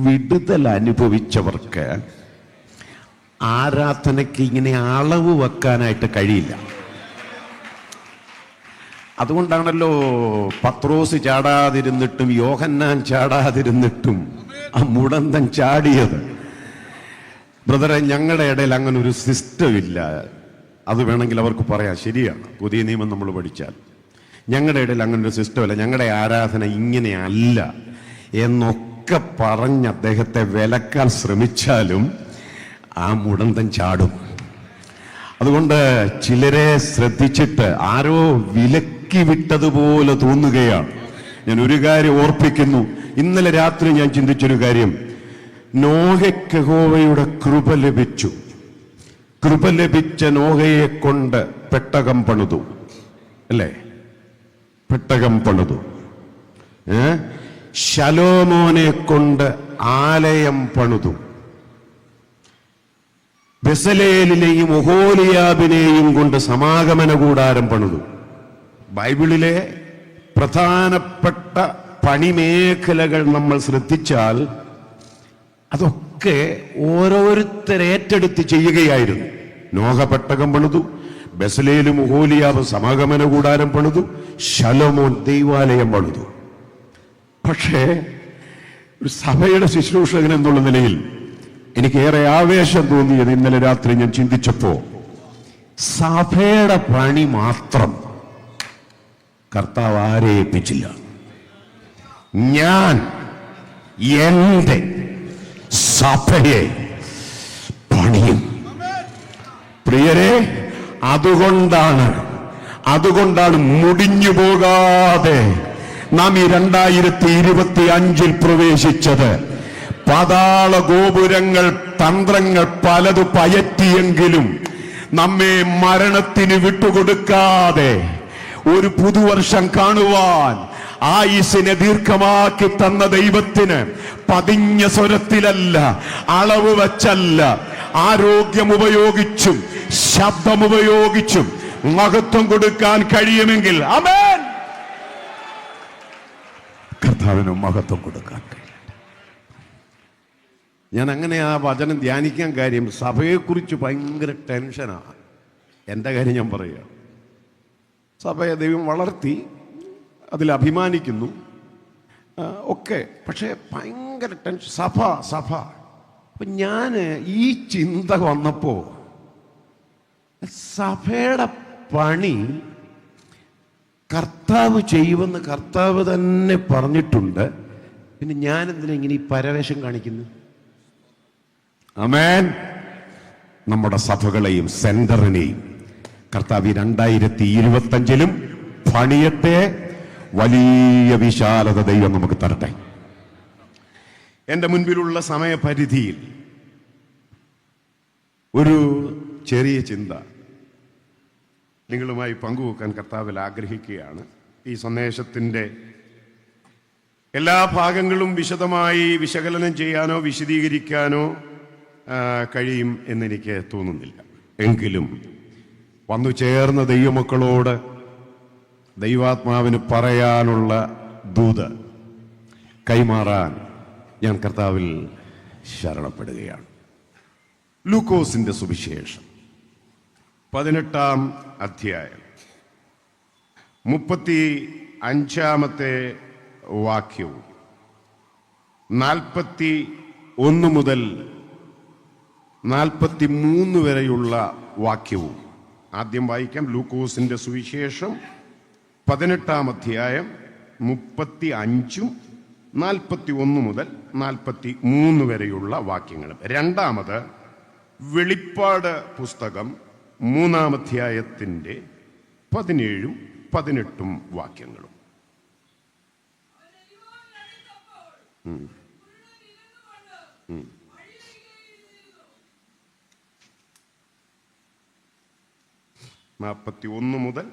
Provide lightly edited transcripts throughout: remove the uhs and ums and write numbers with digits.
വിടുതൽ അനുഭവിച്ചവർക്ക് ആരാധനയ്ക്ക് ഇങ്ങനെ അളവ് വെക്കാനായിട്ട് കഴിയില്ല. അതുകൊണ്ടാണല്ലോ പത്രോസ് ചാടാതിരുന്നിട്ടും യോഹന്നാൻ ചാടാതിരുന്നിട്ടും ആ മുടന്തൻ ചാടിയത്. ബ്രദറെ, ഞങ്ങളുടെ ഇടയിൽ അങ്ങനെ ഒരു സിസ്റ്റം ഇല്ല. അത് വേണമെങ്കിൽ അവർക്ക് പറയാം, ശരിയാണ്, പുതിയ നിയമം നമ്മൾ പഠിച്ചാൽ. ഞങ്ങളുടെ ഇടയിൽ അങ്ങനെ ഒരു സിസ്റ്റമല്ല, ഞങ്ങളുടെ ആരാധന ഇങ്ങനെയല്ല എന്നൊക്കെ പറഞ്ഞ് അദ്ദേഹത്തെ വിലക്കാൻ ശ്രമിച്ചാലും ആ മുടന്തൻ ചാടും. അതുകൊണ്ട് ചിലരെ ശ്രദ്ധിച്ചിട്ട് ആരോ വിലക്കി വിട്ടതുപോലെ തോന്നുകയാണ്. ഞാൻ ഒരു കാര്യം ഓർപ്പിക്കുന്നു. ഇന്നലെ രാത്രി ഞാൻ ചിന്തിച്ചൊരു കാര്യം, നോഹയ്ക്ക് യഹോവയുടെ കൃപ ലഭിച്ചു. കൃപ ലഭിച്ച നോഹയെ കൊണ്ട് പെട്ടകം പണിതു, അല്ലേ? പെട്ടകം പണിതു. ശലോമോനെ കൊണ്ട് ആലയം പണിതു. ബെസലേലിനെയും ഒഹോലിയാബിനെയും കൊണ്ട് സമാഗമന കൂടാരം പണിതു. ബൈബിളിലെ പ്രധാനപ്പെട്ട പണിമേഖലകൾ നമ്മൾ ശ്രദ്ധിച്ചാൽ അതൊക്കെ ഓരോരുത്തരേറ്റെടുത്ത് ചെയ്യുകയായിരുന്നു. നോഹ പെട്ടകം പണിതു, ബെസലേലും ഒഹോലിയാബ് സമാഗമന കൂടാരം പണിതു, ശലോമോൻ ദൈവാലയം പണിതു. പക്ഷേ ഒരു സഭയുടെ ശുശ്രൂഷകൻ എന്നുള്ള നിലയിൽ എനിക്കേറെ ആവേശം തോന്നിയത് ഇന്നലെ രാത്രി ഞാൻ ചിന്തിച്ചപ്പോ, സഭയുടെ പണി മാത്രം കർത്താവ് ആരെ ഏൽപ്പിച്ചില്ല. ഞാൻ എന്റെ സഭയെ പണിയും. പ്രിയരെ, അതുകൊണ്ടാണ് മുടിഞ്ഞു പോകാതെ നാം ഈ 2025 പ്രവേശിച്ചത്. പാതാള ഗോപുരങ്ങൾ, തന്ത്രങ്ങൾ പലതു പയറ്റിയെങ്കിലും നമ്മെ മരണത്തിന് വിട്ടുകൊടുക്കാതെ ഒരു പുതുവർഷം കാണുവാൻ ആയുസ്സിനെ ദീർഘമാക്കി തന്ന ദൈവത്തിന് പതിഞ്ഞ സ്വരത്തിലല്ല, അളവ് വച്ചല്ല, ആരോഗ്യം ഉപയോഗിച്ചും ശബ്ദമുപയോഗിച്ചും മഹത്വം കൊടുക്കാൻ കഴിയുമെങ്കിൽ ആമേൻ, കർത്താവിന് മഹത്വം കൊടുക്കാൻ കഴിയും. ഞാൻ അങ്ങനെ ആ വചനം ധ്യാനിക്കാൻ കാര്യം, സഭയെക്കുറിച്ച് ഭയങ്കര ടെൻഷനാണ്. എൻ്റെ കാര്യം ഞാൻ പറയുക, സഭയെ ദൈവം വളർത്തി, അതിൽ അഭിമാനിക്കുന്നു ഒക്കെ, പക്ഷേ ഭയങ്കര ടെൻഷൻ. സഭ അപ്പം ഞാൻ ഈ ചിന്ത വന്നപ്പോൾ, സഭയുടെ പണി കർത്താവ് ചെയ്യുമെന്ന് കർത്താവ് തന്നെ പറഞ്ഞിട്ടുണ്ട്. പിന്നെ ഞാനെന്തിനാ ഇങ്ങനെ ഈ പരവേശം കാണിക്കുന്നു? ആമേൻ. നമ്മുടെ സഭകളെയും സെന്ററിനെയും കർത്താവ് 2025 പണിയട്ടെ. വലിയ വിശാലത ദൈവം നമുക്ക് തരട്ടെ. എൻ്റെ മുൻപിലുള്ള സമയപരിധിയിൽ ഒരു ചെറിയ ചിന്ത നിങ്ങളുമായി പങ്കുവെക്കാൻ കർത്താവിൽ ആഗ്രഹിക്കുകയാണ്. ഈ സന്ദേശത്തിൻ്റെ എല്ലാ ഭാഗങ്ങളും വിശദമായി വിശകലനം ചെയ്യാനോ വിശദീകരിക്കാനോ കഴിയും എന്നെനിക്ക് തോന്നുന്നില്ല. എങ്കിലും വന്നു ചേർന്ന ദൈവമക്കളോട് ദൈവാത്മാവിന് പറയാനുള്ള ദൂത് കൈമാറാൻ ഞാൻ കർത്താവിൽ ശരണപ്പെടുകയാണ്. ലൂക്കോസിന്റെ സുവിശേഷം 18-ാം അധ്യായം 35-ാമത്തെ വാക്യവും 41 മുതൽ 43 വരെയുള്ള വാക്യവും ആദ്യം വായിക്കാം. ലൂക്കോസിന്റെ സുവിശേഷം 18-ാം അധ്യായം 35-ഉം 41 മുതൽ 43 വരെയുള്ള വാക്യങ്ങളും. രണ്ടാമത് വെളിപ്പാട് പുസ്തകം 3-ാം അധ്യായത്തിൻ്റെ 17-ഉം 18-ഉം വാക്യങ്ങളും. നാൽപ്പത്തി മുതൽ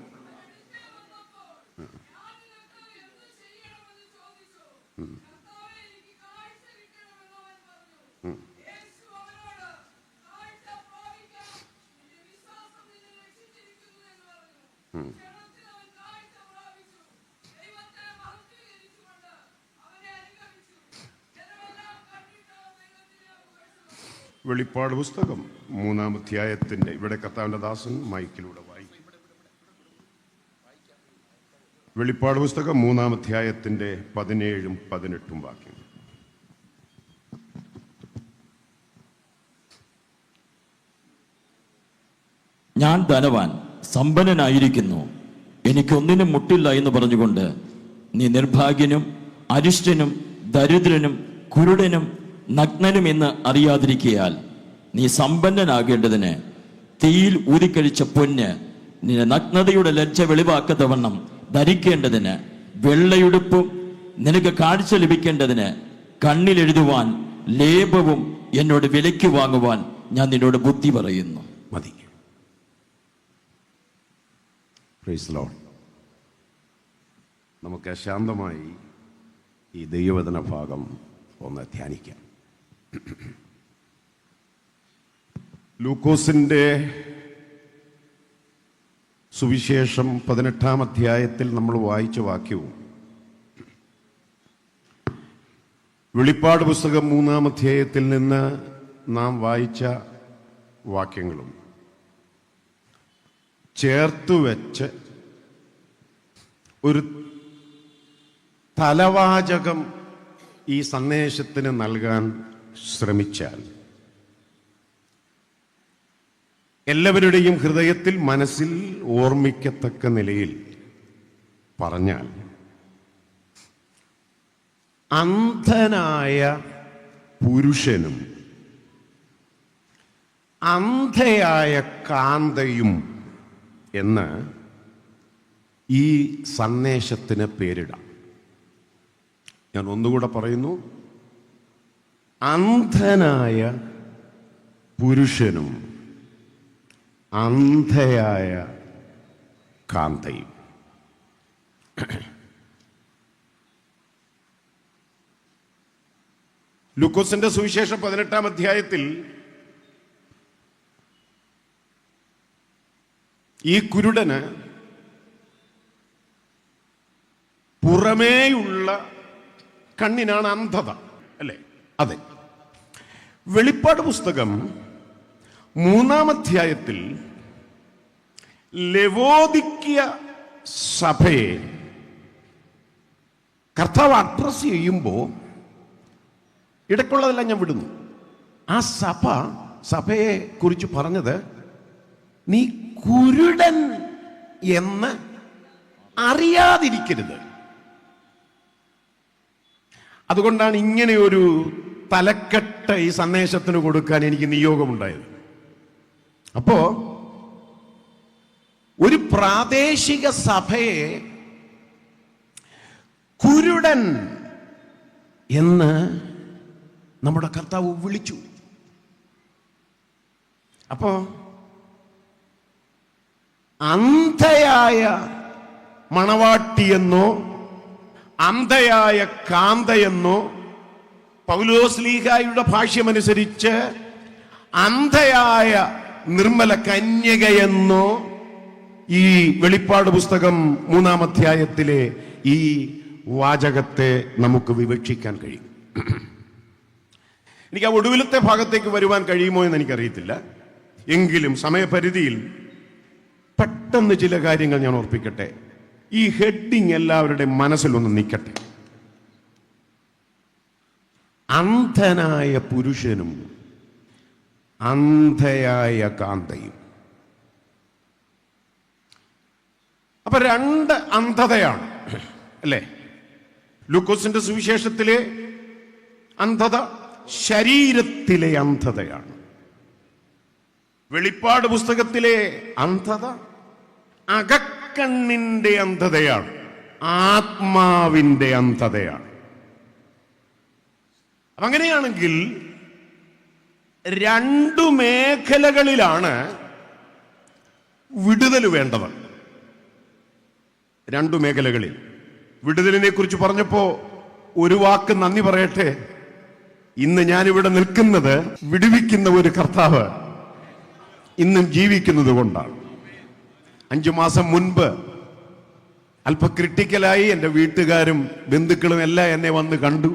വെളിപ്പാട് പുസ്തകം 3-ാം അധ്യായത്തിന്റെ, ഇവിടെ കർത്താവിന്റെ ദാസൻ മൈക്കിലൂടെ വായിക്കും. വെളിപ്പാട് പുസ്തകം 3-ാം അധ്യായത്തിന്റെ 17-ഉം 18-ഉം വാക്യം. ഞാൻ ധനവാൻ, സമ്പന്നനായിരിക്കുന്നു, എനിക്കൊന്നിനും മുട്ടില്ല എന്ന് പറഞ്ഞുകൊണ്ട് നീ നിർഭാഗ്യനും അരിഷ്ടനും ദരിദ്രനും കുരുടനും നഗ്നനും എന്ന് അറിയാതിരിക്കയാൽ നീ സമ്പന്നനാകേണ്ടതിന് തീയിൽ ഊതിക്കഴിച്ച പൊന്ന് നിന്റെ നഗ്നതയുടെ ലജ്ജ വെളിവാക്കത്തവണ്ണം ധരിക്കേണ്ടതിന് വെള്ളയുടുപ്പും നിനക്ക് കാഴ്ച ലഭിക്കേണ്ടതിന് കണ്ണിലെഴുതുവാൻ ലേപവും എന്നോട് വിലയ്ക്ക് വാങ്ങുവാൻ ഞാൻ നിന്നോട് ബുദ്ധി പറയുന്നു. മതി. Praise lord. നമുക്ക് ശാന്തമായി ഈ ദൈവവചന ഭാഗം ഒന്ന് ധ്യാനിക്കാം. ലൂക്കോസിന്റെ സുവിശേഷം 18-ാം അധ്യായത്തിൽ നമ്മൾ വായിച്ച വാക്യവും വെളിപ്പാട് പുസ്തകം 3-ാം അധ്യായത്തിൽ നിന്ന് നാം വായിച്ച വാക്യങ്ങളും ചേർത്ത് വെച്ച് ഒരു തലവാചകം ഈ സന്ദേശത്തിന് നൽകാൻ ശ്രമിച്ചാൽ എല്ലാവരുടെയും ഹൃദയത്തിൽ മനസ്സിൽ ഓർമ്മിക്കത്തക്ക നിലയിൽ പറഞ്ഞാൽ, അന്ധനായ പുരുഷനും അന്ധയായ കാന്തയും എന്ന് ഈ സന്ദേശത്തിന് പേരിടാം. ഞാൻ ഒന്നുകൂടെ പറയുന്നു, അന്ധനായ പുരുഷനും അന്ധയായ കാന്തയും. ലൂക്കോസിന്റെ സുവിശേഷം 18-ാം അധ്യായത്തിൽ ഈ കുരുടന് പുറമേയുള്ള കണ്ണിനാണ് അന്ധത, അല്ലേ? അതെ. വെളിപ്പാട് പുസ്തകം 3-ാം അധ്യായത്തിൽ ലവോദിക്യ സഭയെ കർത്താവ് അഡ്രസ് ചെയ്യുമ്പോൾ ഇടയ്ക്കുള്ളതെല്ലാം ഞാൻ വിടുന്നു. ആ സഭയെ കുറിച്ച് പറഞ്ഞത്, നീ കുരുടൻ എന്ന് അറിയാതിരിക്കരുത്. അതുകൊണ്ടാണ് ഇങ്ങനെ ഒരു തലക്കെട്ട് ഈ സന്ദേശത്തിന് കൊടുക്കാൻ എനിക്ക് നിയോഗമുണ്ടായത്. അപ്പോ ഒരു പ്രാദേശിക സഭയെ കുരുടൻ എന്ന് നമ്മുടെ കർത്താവ് വിളിച്ചു. അപ്പോ അന്ധയായ മണവാട്ടിയെന്നോ അന്ധയായ കാന്തയെന്നോ, പൗലോസ്ലീഹായുടെ ഭാഷ്യമനുസരിച്ച് അന്ധയായ നിർമ്മല കന്യകയെന്നോ ഈ വെളിപ്പാട് പുസ്തകം 3-ാം അധ്യായത്തിലെ ഈ വാചകത്തെ നമുക്ക് വിവക്ഷിക്കാൻ കഴിയും. എനിക്ക് ആ ഒടുവിലത്തെ ഭാഗത്തേക്ക് വരുവാൻ കഴിയുമോ എന്ന് എനിക്കറിയത്തില്ല. എങ്കിലും സമയപരിധിയിൽ പെട്ടെന്ന് ചില കാര്യങ്ങൾ ഞാൻ ഓർപ്പിക്കട്ടെ. ഈ ഹെഡിങ് എല്ലാവരുടെയും മനസ്സിലൊന്ന് നിൽക്കട്ടെ. അന്ധനായ പുരുഷനും അന്ധയായ കാന്തയും. അപ്പൊ രണ്ട് അന്ധതയാണ്, അല്ലേ? ലൂക്കോസിന്റെ സുവിശേഷത്തിലെ അന്ധത ശരീരത്തിലെ അന്ധതയാണ്. വെളിപ്പാട് പുസ്തകത്തിലെ അന്ധത അകക്കണ്ണിന്റെ അന്ധതയാണ്, ആത്മാവിന്റെ അന്ധതയാണ്. അങ്ങനെയാണെങ്കിൽ രണ്ടു മേഖലകളിലാണ് വിടുതൽ വേണ്ടത്. രണ്ടു മേഖലകളിൽ വിടുതലിനെ കുറിച്ച് പറഞ്ഞപ്പോ ഒരു വാക്ക് നന്ദി പറയട്ടെ. ഇന്ന് ഞാനിവിടെ നിൽക്കുന്നത് വിടുവിക്കുന്ന ഒരു കർത്താവ് ഇന്നും ജീവിക്കുന്നത് കൊണ്ടാണ്. 5 മാസം മുൻപ് അല്പ ക്രിട്ടിക്കലായി എൻ്റെ വീട്ടുകാരും ബന്ധുക്കളും എല്ലാം എന്നെ വന്ന് കണ്ടു.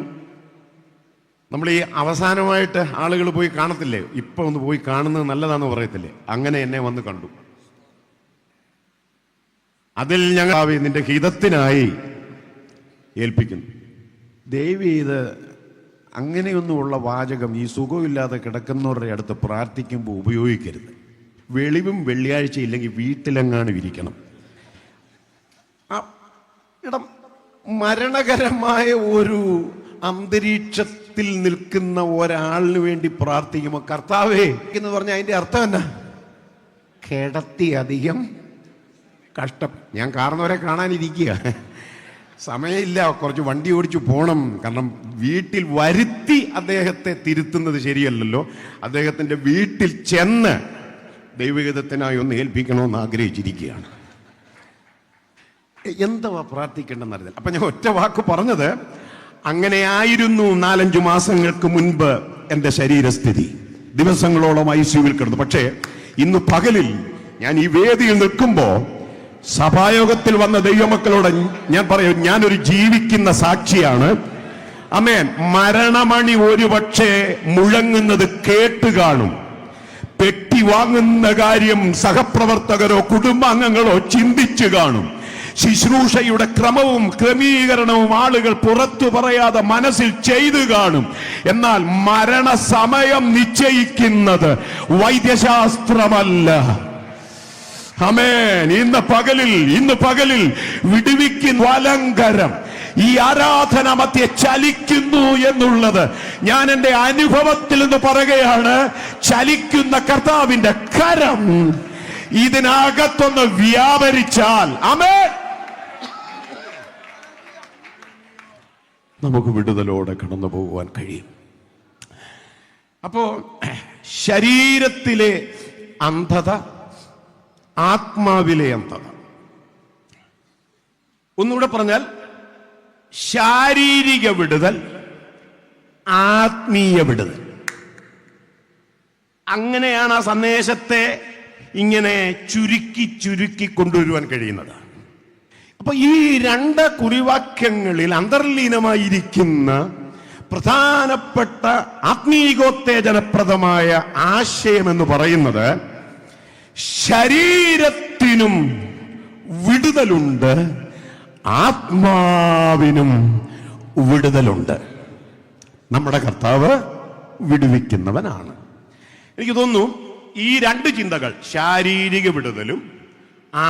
നമ്മൾ ഈ അവസാനമായിട്ട് ആളുകൾ പോയി കാണത്തില്ലേ, ഇപ്പൊ ഒന്ന് പോയി കാണുന്നത് നല്ലതാണെന്ന് പറയത്തില്ലേ, അങ്ങനെ എന്നെ വന്ന് കണ്ടു. അതിൽ ഞങ്ങൾ നിന്റെ ഹിതത്തിനായി ഏൽപ്പിക്കുന്നു. ദയവ് ചെയ്ത് അങ്ങനെയൊന്നുമുള്ള വാചകം ഈ സുഖമില്ലാതെ കിടക്കുന്നവരുടെ അടുത്ത് പ്രാർത്ഥിക്കുമ്പോൾ ഉപയോഗിക്കരുത്. വെളിവും വെള്ളിയാഴ്ച ഇല്ലെങ്കിൽ വീട്ടിലെങ്ങാനും ഇരിക്കണം. ഇടം മരണകരമായ ഒരു അന്തരീക്ഷത്തിൽ നിൽക്കുന്ന ഒരാളിന് വേണ്ടി പ്രാർത്ഥിക്കുമ്പോൾ കർത്താവേ എന്ന് പറഞ്ഞാൽ അതിൻ്റെ അർത്ഥം എന്നാ? കിടത്തി അധികം കഷ്ടം. ഞാൻ കാരണവരെ കാണാനിരിക്കുക, സമയമില്ല, കുറച്ച് വണ്ടി ഓടിച്ചു പോകണം. കാരണം വീട്ടിൽ വരുത്തി അദ്ദേഹത്തെ തിരുത്തുന്നത് ശരിയല്ലല്ലോ. അദ്ദേഹത്തിൻ്റെ വീട്ടിൽ ചെന്ന് ദൈവഹിതത്തിനായി ഒന്ന് ഏൽപ്പിക്കണമെന്ന് ആഗ്രഹിച്ചിരിക്കുകയാണ്. എന്താ പ്രാർത്ഥിക്കേണ്ടെന്ന് അറിയില്ല. അപ്പം ഞാൻ ഒറ്റ വാക്ക് പറഞ്ഞത്, അങ്ങനെയായിരുന്നു 4-5 മാസങ്ങൾക്ക് മുൻപ് എൻ്റെ ശരീരസ്ഥിതി. ദിവസങ്ങളോളം ICUവിൽ കിടന്നു. പക്ഷേ ഇന്ന് പകലിൽ ഞാൻ ഈ വേദിയിൽ നിൽക്കുമ്പോൾ സഭായോഗത്തിൽ വന്ന ദൈവമക്കളോട് ഞാൻ പറയും, ഞാനൊരു ജീവിക്കുന്ന സാക്ഷിയാണ്. ആമേൻ. മരണമണി ഒരുപക്ഷെ മുഴങ്ങുന്നത് കേട്ട് കാണും. പെട്ടി വാങ്ങുന്ന കാര്യം സഹപ്രവർത്തകരോ കുടുംബാംഗങ്ങളോ ചിന്തിച്ചു കാണും. ശുശ്രൂഷയുടെ ക്രമവും ക്രമീകരണവും ആളുകൾ പുറത്തു പറയാതെ മനസ്സിൽ ചെയ്തു കാണും. എന്നാൽ മരണസമയം നിശ്ചയിക്കുന്നത് വൈദ്യശാസ്ത്രമല്ല. ആമേൻ. ഇന്ന് പകലിൽ വിടുവിക്കുന്ന വലങ്കരം ഈ ആരാധന മധ്യേ ചലിക്കുന്നു എന്നുള്ളത് ഞാൻ എൻ്റെ അനുഭവത്തിൽ നിന്ന് പറയുകയാണ്. ചലിക്കുന്ന കർത്താവിന്റെ കരം ഇതിനകത്തൊന്ന് വ്യാപരിച്ചാൽ ആമേൻ, നമുക്ക് വിടുതലോടെ കടന്നു പോകുവാൻ കഴിയും. അപ്പോ ശരീരത്തിലെ അന്ധത, ആത്മാവിലെ അന്ധത. ഒന്നുകൂടെ പറഞ്ഞാൽ ശാരീരിക വിടുതൽ, ആത്മീയ വിടുതൽ. അങ്ങനെയാണ് ആ സന്ദേശത്തെ ഇങ്ങനെ ചുരുക്കി കൊണ്ടുവരുവാൻ കഴിയുന്നത്. അപ്പൊ ഈ 2 കുറിവാക്യങ്ങളിൽ അന്തർലീനമായിരിക്കുന്ന പ്രധാനപ്പെട്ട ആത്മീകോത്തേജനപ്രദമായ ആശയം എന്ന് പറയുന്നത്, ശരീരത്തിനും വിടുതലുണ്ട്, ആത്മാവിനും വിടുതലുണ്ട്. നമ്മുടെ കർത്താവ് വിടുവിക്കുന്നവനാണ്. എനിക്ക് തോന്നുന്നു ഈ 2 ചിന്തകൾ, ശാരീരിക വിടുതലും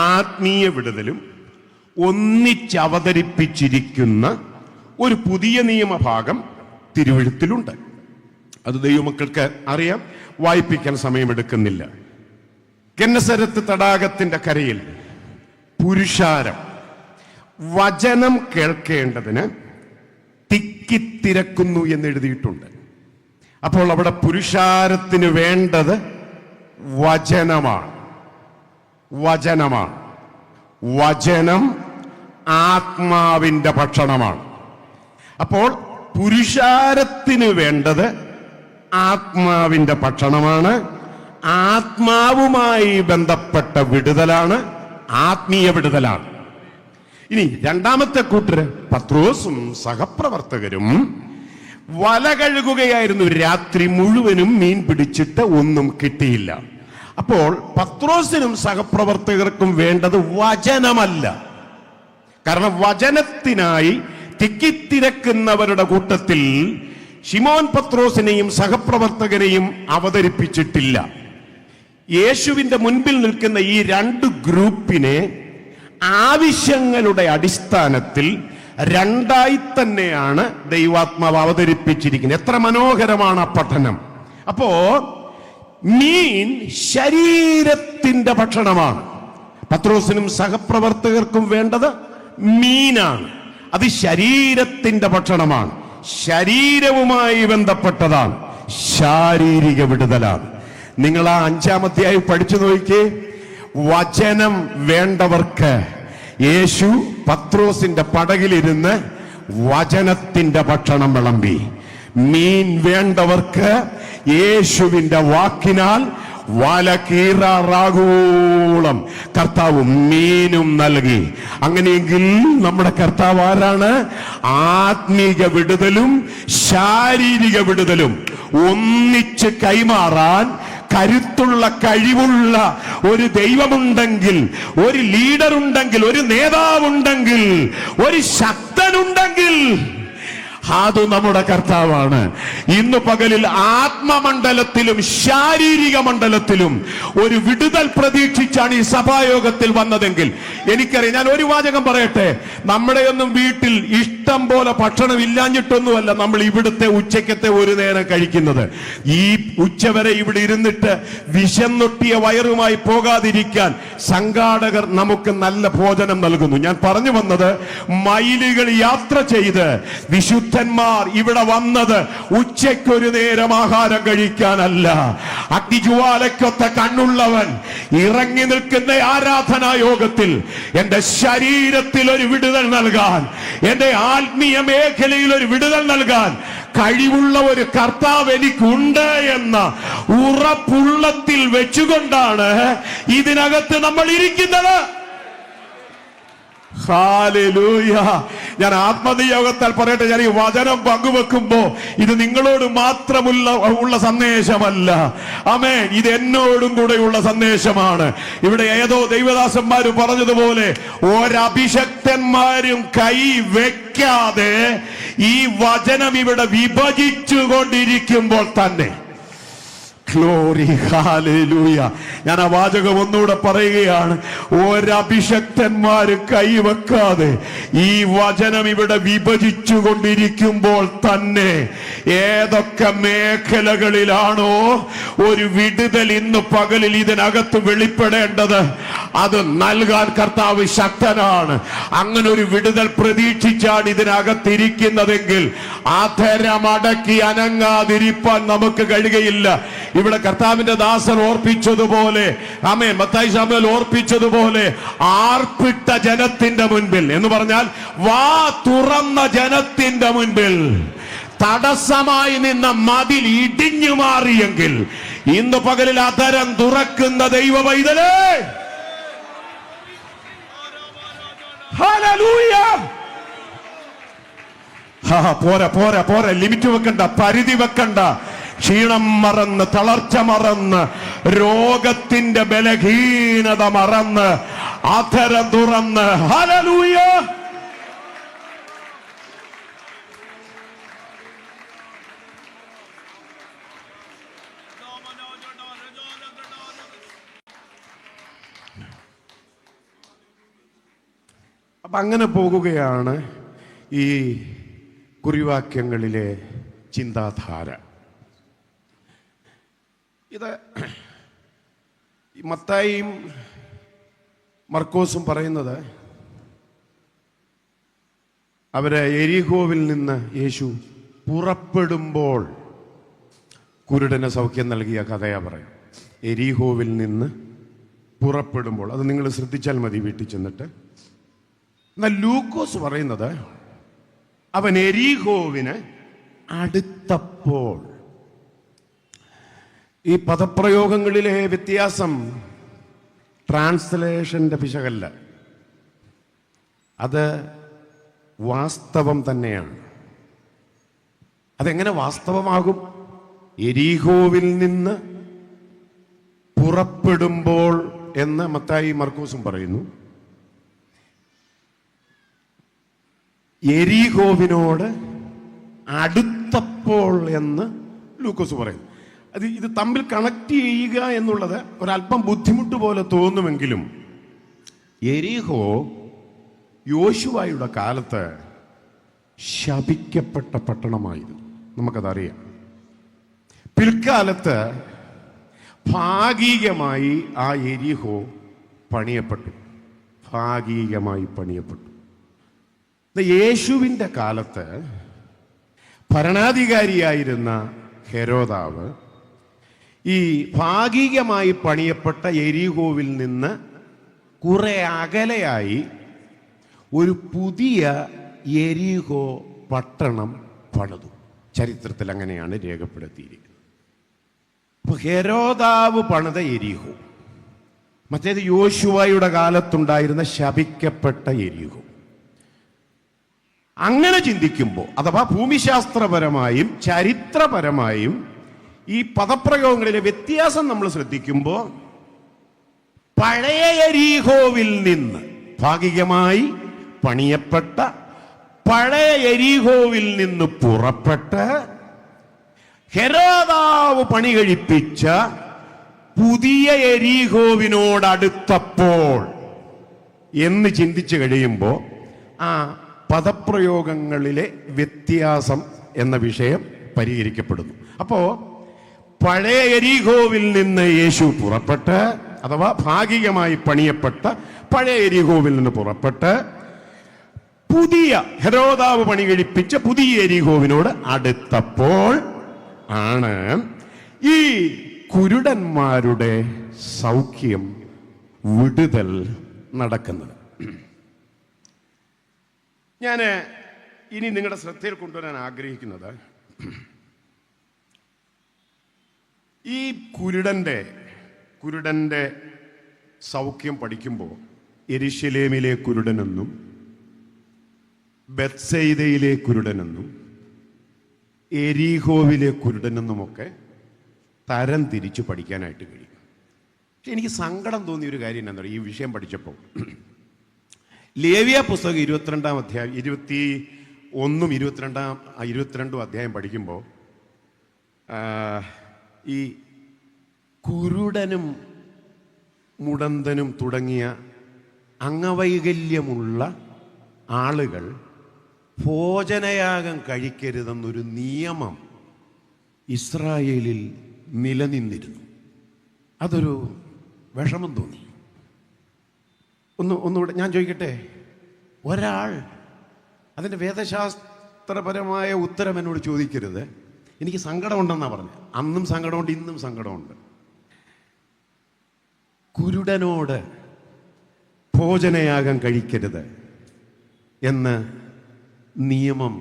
ആത്മീയ വിടുതലും ഒന്നിച്ചവതരിപ്പിച്ചിരിക്കുന്ന ഒരു പുതിയ നിയമഭാഗം തിരുവെഴുത്തിലുണ്ട്. അത് ദൈവമക്കൾക്ക് അറിയാം, വായിപ്പിക്കാൻ സമയമെടുക്കുന്നില്ല. ഗെന്നസരത്ത് തടാകത്തിന്റെ കരയിൽ പുരുഷാരം വചനം കേൾക്കേണ്ടതിന് തിക്കിത്തിരക്കുന്നു എന്ന് എഴുതിയിട്ടുണ്ട്. അപ്പോൾ അവിടെ പുരുഷാരത്തിന് വേണ്ടത് വചനമാണ്. വചനം ആത്മാവിന്റെ ഭക്ഷണമാണ്. അപ്പോൾ പുരുഷാരത്തിന് വേണ്ടത് ആത്മാവിന്റെ ഭക്ഷണമാണ്. ആത്മാവുമായി ബന്ധപ്പെട്ട വിടുതലാണ്, ആത്മീയ വിടുതലാണ്. ഇനി രണ്ടാമത്തെ കൂട്ടര് പത്രോസും സഹപ്രവർത്തകരും വല കഴുകുകയായിരുന്നു. രാത്രി മുഴുവനും മീൻ പിടിച്ചിട്ട് ഒന്നും കിട്ടിയില്ല. അപ്പോൾ പത്രോസിനും സഹപ്രവർത്തകർക്കും വേണ്ടത് വചനമല്ല. കാരണം വചനത്തിനായി തിക്കിത്തിരക്കുന്നവരുടെ കൂട്ടത്തിൽ ശിമോൻ പത്രോസിനെയും സഹപ്രവർത്തകരെയും അവതരിപ്പിച്ചിട്ടില്ല. യേശുവിന്റെ മുൻപിൽ നിൽക്കുന്ന ഈ 2 ഗ്രൂപ്പിനെ ആവശ്യങ്ങളുടെ അടിസ്ഥാനത്തിൽ 2ആയി തന്നെയാണ് ദൈവാത്മാവ് അവതരിപ്പിച്ചിരിക്കുന്നത്. എത്ര മനോഹരമാണ് ആ പഠനം. അപ്പോ മീൻ ശരീരത്തിന്റെ ഭക്ഷണമാണ്. പത്രോസിനും സഹപ്രവർത്തകർക്കും വേണ്ടത് മീനാണ്. അത് ശരീരത്തിന്റെ ഭക്ഷണമാണ്, ശരീരവുമായി ബന്ധപ്പെട്ടതാണ്, ശാരീരിക വിടുതലാണ്. നിങ്ങൾ ആ 5-ാം അധ്യായം പഠിച്ചു നോക്കിക്കേ. വചനം വേണ്ടവർക്ക് യേശു പത്രോസിന്റെ പടകിലിരുന്ന് വചനത്തിന്റെ ഭക്ഷണം വിളമ്പി. മീൻ വേണ്ടവർക്ക് യേശുവിന്റെ വാക്കിനാൽ വല കീറാറാകോളം കർത്താവ് മീനും നൽകി. അങ്ങനെയെങ്കിൽ നമ്മുടെ കർത്താവ് ആരാണ്? ആത്മീക വിടുതലും ശാരീരിക വിടുതലും ഒന്നിച്ച് കൈമാറാൻ കരുത്തുള്ള കഴിവുള്ള ഒരു ദൈവമുണ്ടെങ്കിൽ, ഒരു ലീഡർ ഉണ്ടെങ്കിൽ, ഒരു നേതാവുണ്ടെങ്കിൽ, ഒരു ശക്തനുണ്ടെങ്കിൽ അത് നമ്മുടെ കർത്താവാണ്. ഇന്ന് പകലിൽ ആത്മമണ്ഡലത്തിലും ശാരീരിക മണ്ഡലത്തിലും ഒരു വിടുതൽ പ്രതീക്ഷിച്ചാണ് ഈ സഭായോഗത്തിൽ വന്നതെങ്കിൽ എനിക്കറിയാം. ഞാൻ ഒരു വാചകം പറയട്ടെ. നമ്മുടെയൊന്നും വീട്ടിൽ ഇഷ്ടം പോലെ ഭക്ഷണം ഇല്ലാഞ്ഞിട്ടൊന്നുമല്ല നമ്മൾ ഇവിടുത്തെ ഉച്ചക്കത്തെ ഒരു നേരം കഴിക്കുന്നത്. ഈ ഉച്ചവരെ ഇവിടെ ഇരുന്നിട്ട് വിശന്നൊട്ടിയ വയറുമായി പോകാതിരിക്കാൻ സംഘാടകർ നമുക്ക് നല്ല ഭോജനം നൽകുന്നു. ഞാൻ പറഞ്ഞു വന്നത്, മൈലുകൾ യാത്ര ചെയ്ത് വിശുദ്ധന്മാർ ഇവിടെ വന്നത് ഉച്ചയ്ക്കൊരു നേരം ആഹാരം കഴിക്കാനല്ല. അഗ്നിജ്വാലയ്ക്കൊത്ത കണ്ണുള്ളവൻ ഇറങ്ങി നിൽക്കുന്ന ആരാധനാ യോഗത്തിൽ എന്റെ ശരീരത്തിൽ ഒരു വിടുതൽ നൽകാൻ, എന്റെ ആത്മീയ മേഖലയിൽ ഒരു വിടുതൽ നൽകാൻ കഴിവുള്ള ഒരു കർത്താവ് എനിക്കുണ്ട് എന്ന ഉറപ്പുള്ളത്തിൽ വെച്ചുകൊണ്ടാണ് ഇതിനകത്ത് നമ്മൾ ഇരിക്കുന്നത്. ഹല്ലേലൂയ. ഞാൻ ആത്മനിയോഗത്താൽ പറയട്ടെ, ഞാൻ ഈ വചനം പങ്കുവെക്കുമ്പോ ഇത് നിങ്ങളോട് മാത്രമുള്ള സന്ദേശമല്ല. ആമേൻ. ഇത് എന്നോടും കൂടെയുള്ള സന്ദേശമാണ്. ഇവിടെ ഏതോ ദൈവദാസന്മാര് പറഞ്ഞതുപോലെ ഒരഭിഷക്തന്മാരും കൈ വെക്കാതെ ഈ വചനം ഇവിടെ വിഭജിച്ചു കൊണ്ടിരിക്കുമ്പോൾ തന്നെ ഗ്ലോറി, ഹല്ലേലൂയ. ഞാൻ ആ വാചകം ഒന്നുകൂടെ പറയുകയാണ്. ഒരഭിഷക്തന്മാര് കൈവെക്കാതെ ഈ വചനം ഇവിടെ വിഭജിച്ചു കൊണ്ടിരിക്കുമ്പോൾ തന്നെ ഏതൊക്കെ മേഖലകളിലാണോ ഒരു വിടുതൽ ഇന്ന് പകലിൽ ഇതിനകത്ത് വെളിപ്പെടേണ്ടത്, അത് നൽകാൻ കർത്താവ് ശക്തനാണ്. അങ്ങനെ ഒരു വിടുതൽ പ്രതീക്ഷിച്ചാണ് ഇതിനകത്തിരിക്കുന്നതെങ്കിൽ അധരമടക്കി അനങ്ങാതിരിപ്പാൻ നമുക്ക് കഴിയുകയില്ല. ഇവിടെ കർത്താവിന്റെ ദാസൻ ഓർപ്പിച്ചതുപോലെ, ആമേൻ, മത്തായി ശാമുവേൽ ഓർപ്പിച്ചതുപോലെ, ആർപ്പിട്ട ജനത്തിന്റെ മുൻപിൽ എന്ന് പറഞ്ഞാൽ വാ തുറന്ന ജനത്തിന്റെ മുൻപിൽ തടസ്സമായി നിന്ന മതിൽ ഇടിഞ്ഞു മാറിയെങ്കിൽ ഇന്ന് പകലിൽ അധരം തുറക്കുന്ന ദൈവ പൈതലേ, ഹല്ലേലൂയ. പോരാ പോരാ പോരാ, ലിമിറ്റ് വെക്കണ്ട, പരിധി വെക്കണ്ട. ക്ഷീണം മറന്ന്, തളർച്ച മറന്ന്, രോഗത്തിന്റെ ബലഹീനത മറന്ന് അധരം തുറന്ന് ഹല്ലേലൂയ. അപ്പൊ അങ്ങനെ പോകുകയാണ് ഈ കുറിവാക്യങ്ങളിലെ ചിന്താധാര. ഇത് മത്തായിയും മർക്കോസും പറയുന്നത്, അവരെ എരിഹോവിൽ നിന്ന് യേശു പുറപ്പെടുമ്പോൾ കുരുടന് സൗഖ്യം നൽകിയ കഥയാ പറയാം. എരിഹോവിൽ നിന്ന് പുറപ്പെടുമ്പോൾ, അത് നിങ്ങൾ ശ്രദ്ധിച്ചാൽ മതി വീട്ടിൽ ചെന്നിട്ട്. എന്നാൽ ലൂക്കോസ് പറയുന്നത് അവൻ എരിഹോവിന് അടുത്തപ്പോൾ. ഈ പദപ്രയോഗങ്ങളിലെ വ്യത്യാസം ട്രാൻസ്ലേഷന്റെ പിശകല്ല, അത് വാസ്തവം തന്നെയാണ്. അതെങ്ങനെ വാസ്തവമാകും? എരിഹോവിൽ നിന്ന് പുറപ്പെടുമ്പോൾ എന്ന് മത്തായി മർക്കോസും പറയുന്നു. എരിഹോവിനോട് അടുത്തപ്പോൾ എന്ന് ലൂക്കോസ് പറയുന്നു. ഇത് തമ്മിൽ കണക്ട് ചെയ്യുക എന്നുള്ളത് ഒരല്പം ബുദ്ധിമുട്ട് പോലെ തോന്നുമെങ്കിലും എരിഹോ യോശുവയുടെ കാലത്ത് ശപിക്കപ്പെട്ട പട്ടണമായിരുന്നു, നമുക്കതറിയാം. പിൽക്കാലത്ത് ഭാഗികമായി ആ എരിഹോ പണിയപ്പെട്ടു, ഭാഗികമായി പണിയപ്പെട്ടു. യേശുവിൻ്റെ കാലത്ത് ഭരണാധികാരിയായിരുന്ന ഹെരോദാവ് ഈ ഭാഗികമായി പണിയപ്പെട്ട എരിഹോവിൽ നിന്ന് കുറെ അകലെയായി ഒരു പുതിയ എരിഹോ പട്ടണം പണിതു. ചരിത്രത്തിൽ അങ്ങനെയാണ് രേഖപ്പെടുത്തിയിരിക്കുന്നത്. അപ്പൊ ഹെരോദാവ് പണിത എരിഹോ, മറ്റേത് യോശുവയുടെ കാലത്തുണ്ടായിരുന്ന ശപിക്കപ്പെട്ട എരിഹോ. അങ്ങനെ ചിന്തിക്കുമ്പോൾ, അഥവാ ഭൂമിശാസ്ത്രപരമായും ചരിത്രപരമായും ഈ പദപ്രയോഗങ്ങളിലെ വ്യത്യാസം നമ്മൾ ശ്രദ്ധിക്കുമ്പോൾ, പഴയ എരീഹോവിൽ നിന്ന് ഭാഗികമായി പണിയപ്പെട്ട പഴയ എരീഹോവിൽ നിന്ന് പുറപ്പെട്ട് ഹെരോദാവ് പണി കഴിപ്പിച്ച പുതിയ എരീഹോവിനോടടുത്തപ്പോൾ എന്ന് ചിന്തിച്ചു കഴിയുമ്പോൾ ആ പദപ്രയോഗങ്ങളിലെ വ്യത്യാസം എന്ന വിഷയം പരിഹരിക്കപ്പെടുന്നു. അപ്പോ പഴയ എരീഹോവിൽ നിന്ന് യേശു പുറപ്പെട്ട്, അഥവാ ഭാഗികമായി പണിയപ്പെട്ട പഴയ എരീഹോവിൽ നിന്ന് പുറപ്പെട്ട് പുതിയ ഹെരോദാവ് പണി കഴിപ്പിച്ച പുതിയ എരീഹോവിനോട് അടുത്തപ്പോൾ ആണ് ഈ കുരുടന്മാരുടെ സൗഖ്യം, വിടുതൽ നടക്കുന്നത്. ഞാൻ ഇനി നിങ്ങളുടെ ശ്രദ്ധയിൽ കൊണ്ടുവരാൻ ആഗ്രഹിക്കുന്നത്, ഈ കുരുടന്റെ സൗഖ്യം പഠിക്കുമ്പോൾ യെരുശലേമിലെ കുരുടനെന്നും ബത്സയിദയിലെ കുരുടനെന്നും എരീഹോവിലെ കുരുടനെന്നുമൊക്കെ തരം തിരിച്ചു പഠിക്കാനായിട്ട് കഴിയും. പക്ഷെ എനിക്ക് സങ്കടം തോന്നിയ ഒരു കാര്യം എന്താ പറയുക, ഈ വിഷയം പഠിച്ചപ്പോൾ ലേവ്യ പുസ്തകം 22-ാം അധ്യായം 22 അധ്യായം പഠിക്കുമ്പോൾ ഈ കുരുടനും മുടന്തനും തുടങ്ങിയ അംഗവൈകല്യമുള്ള ആളുകൾ ഭോജനയാഗം കഴിക്കരുതെന്നൊരു നിയമം ഇസ്രായേലിൽ നിലനിന്നിരുന്നു. അതൊരു വിഷമം തോന്നി. ഒന്നുകൂടെ ഞാൻ ചോദിക്കട്ടെ, ഒരാൾ അതിൻ്റെ വേദശാസ്ത്രപരമായ ഉത്തരം എന്നോട് ചോദിക്കരുത്. എനിക്ക് സങ്കടമുണ്ടെന്നാണ് പറഞ്ഞത്. അന്നും സങ്കടമുണ്ട്, ഇന്നും സങ്കടമുണ്ട്. കുരുടനോട് ഭോജനയാഗം കഴിക്കരുത് എന്ന് നിയമം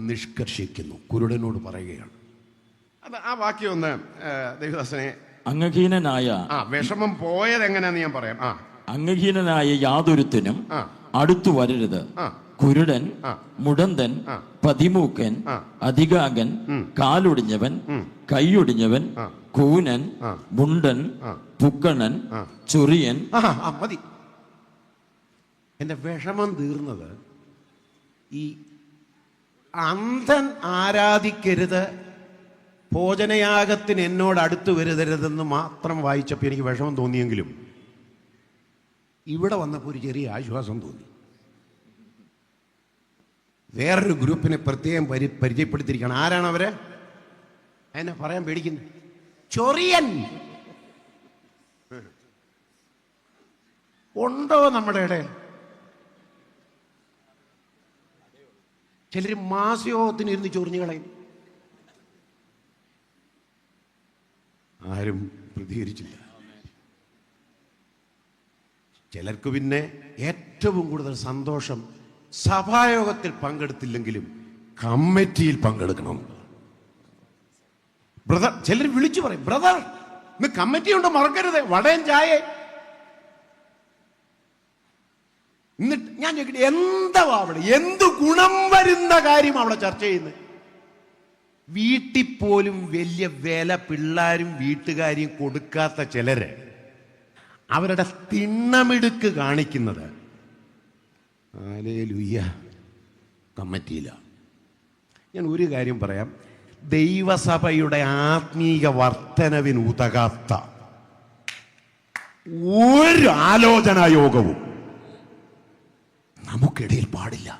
നിഷ്കർഷിക്കുന്നു. കുരുടനോട് പറയുകയാണ്. അത് ആ വാക്യം ഒന്ന് ദേവദാസനെ. അംഗഹീനനായ വിഷമം പോയത് എങ്ങനെയാന്ന് ഞാൻ പറയാം. അംഗഹീനനായ യാതൊരുത്തനും അടുത്തു വരരുത്. കുരുടൻ, മുടന്തൻ, പതിമൂക്കൻ, അധികാകൻ, കാലൊടിഞ്ഞവൻ, കൈയൊടിഞ്ഞവൻ, കൂനൻ, മുണ്ടൻ, പുക്കണൻ, ചൊറിയൻ. മതി. എന്റെ വിഷമം തീർന്നത് ഈ അന്ധൻ ആരാധിക്കരുത്, ഭോജനയാഗത്തിന് എന്നോട് അടുത്ത് വരുതരുതെന്ന് മാത്രം വായിച്ചപ്പോൾ എനിക്ക് വിഷമം തോന്നിയെങ്കിലും ഇവിടെ വന്നപ്പോൾ ഒരു ചെറിയ ആശ്വാസം തോന്നി. വേറൊരു ഗ്രൂപ്പിനെ പ്രത്യേകം പരിചയപ്പെടുത്തിയിരിക്കണം. ആരാണ് അവര്? എന്നെ പറയാൻ പേടിക്കുന്നു. ചൊറിയൻ ഉണ്ടോ നമ്മുടെ ഇടയിൽ? ചിലർ മാസയോഗത്തിന് ഇരുന്ന് ചൊറിഞ്ഞു കളയും. ആരും പ്രതികരിച്ചില്ല. ചിലർക്ക് പിന്നെ ഏറ്റവും കൂടുതൽ സന്തോഷം സഭായോഗത്തിൽ പങ്കെടുത്തില്ലെങ്കിലും കമ്മിറ്റിയിൽ പങ്കെടുക്കണം. ബ്രദർ, ചിലർ വിളിച്ചു പറയും, ബ്രദർ ഇന്ന് കമ്മിറ്റി ഉണ്ട്, മറക്കരുത്, വടയും ചായ. എന്നിട്ട് ഞാൻ ചോദിക്കട്ടെ, എന്താ അവിടെ എന്ത് ഗുണം വരുന്ന കാര്യം അവിടെ ചർച്ച ചെയ്യുന്നത്? വീട്ടിൽ പോലും വലിയ വില പിള്ളേരും വീട്ടുകാരെയും കൊടുക്കാത്ത ചിലര് അവരുടെ തിണ്ണമിടുക്ക് കാണിക്കുന്നത് ഹല്ലേലൂയ കമ്മിറ്റിയിലാണ്. ഞാൻ ഒരു കാര്യം പറയാം, ദൈവസഭയുടെ ആത്മീക വർധനവിന് ഉതകാത്ത ഒരു ആലോചനാ യോഗവും നമുക്കിടയിൽ പാടില്ല.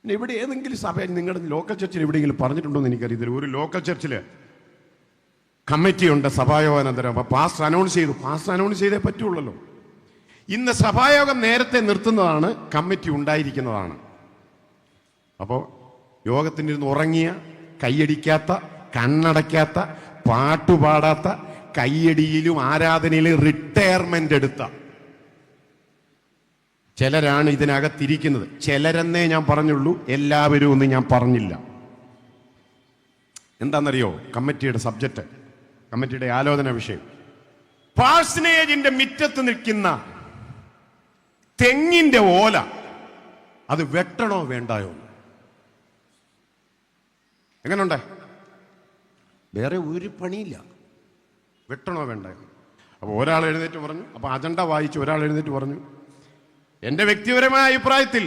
ഇവിടെ ഏതെങ്കിലും സഭ, നിങ്ങളുടെ ലോക്കൽ ചർച്ചിൽ എവിടെയെങ്കിലും പറഞ്ഞിട്ടുണ്ടോ എന്ന് എനിക്കറിയത്തില്ല. ഒരു ലോക്കൽ ചർച്ചിൽ കമ്മിറ്റി ഉണ്ട് സഭായോഗാനന്തരം. അപ്പൊ പാസ്റ്റർ അനൗൺസ് ചെയ്തേ പറ്റുള്ളല്ലോ. ഇന്ന് സഭായോഗം നേരത്തെ നിർത്തുന്നതാണ്, കമ്മിറ്റി ഉണ്ടായിരിക്കുന്നതാണ്. അപ്പോൾ യോഗത്തിനിരുന്ന് ഉറങ്ങിയ, കൈയടിക്കാത്ത, കണ്ണടയ്ക്കാത്ത, പാട്ടുപാടാത്ത, കൈയടിയിലും ആരാധനയിലും റിട്ടയർമെന്റ് എടുത്ത ചിലരാണ് ഇതിനകത്തിരിക്കുന്നത്. ചിലരെന്നേ ഞാൻ പറഞ്ഞുള്ളൂ, എല്ലാവരും ഒന്നും ഞാൻ പറഞ്ഞില്ല. എന്താണെന്നറിയോ കമ്മിറ്റിയുടെ സബ്ജക്റ്റ്, കമ്മിറ്റിയുടെ ആലോചന വിഷയം? പാഴ്സനേജിന്റെ മുറ്റത്ത് നിൽക്കുന്ന തെങ്ങിന്റെ ഓല അത് വെട്ടണോ വേണ്ടായോ? എങ്ങനെയുണ്ട്? വേറെ ഒരു പണിയില്ല, വെട്ടണോ വേണ്ടായോ? അപ്പോൾ ഒരാൾ എഴുന്നേറ്റ് പറഞ്ഞു, അപ്പോൾ അജണ്ട വായിച്ച് ഒരാൾ എഴുന്നേറ്റ് പറഞ്ഞു, എൻ്റെ വ്യക്തിപരമായ അഭിപ്രായത്തിൽ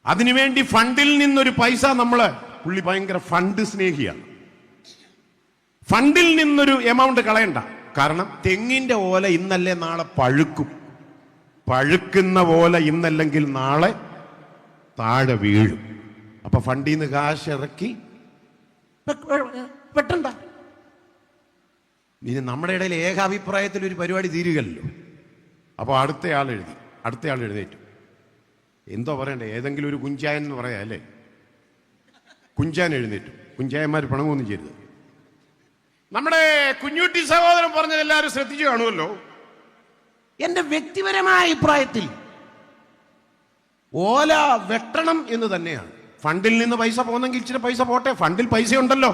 അതിനുവേണ്ടി ഫണ്ടിൽ നിന്നൊരു പൈസ പുള്ളി ഭയങ്കര ഫണ്ട് സ്നേഹിയാണ്, ഫണ്ടിൽ നിന്നൊരു എമൗണ്ട് കളയണ്ട. കാരണം തെങ്ങിന്റെ ഓല ഇന്നല്ലേ നാളെ പഴുക്കും, പഴുക്കുന്ന ഓല ഇന്നല്ലെങ്കിൽ നാളെ താഴെ വീഴും. അപ്പൊ ഫണ്ടിൽ നിന്ന് കാശ് ഇറക്കി വെട്ടണ്ട. ഇനി നമ്മുടെ ഇടയിൽ ഏകാഭിപ്രായത്തിൽ ഒരു പരിപാടി തീരുകയല്ലോ. അപ്പോൾ അടുത്തയാൾ എഴുന്നേറ്റു. എന്തോ പറയണ്ടേ, ഏതെങ്കിലും ഒരു കുഞ്ചായൻ എന്ന് പറയാം അല്ലേ? കുഞ്ചാൻ എഴുന്നേറ്റു. കുഞ്ചായന്മാർ പണമൊന്നും ചെയ്തത്. നമ്മുടെ കുഞ്ഞുട്ടി സഹോദരൻ പറഞ്ഞത് എല്ലാവരും ശ്രദ്ധിച്ചു കാണുമല്ലോ. എന്റെ വ്യക്തിപരമായ അഭിപ്രായത്തിൽ ഓല വെട്ടണം എന്ന് തന്നെയാണ്. ഫണ്ടിൽ നിന്ന് പൈസ പോകുന്നെങ്കിൽ ഇച്ചിരി പൈസ പോട്ടെ, ഫണ്ടിൽ പൈസ ഉണ്ടല്ലോ.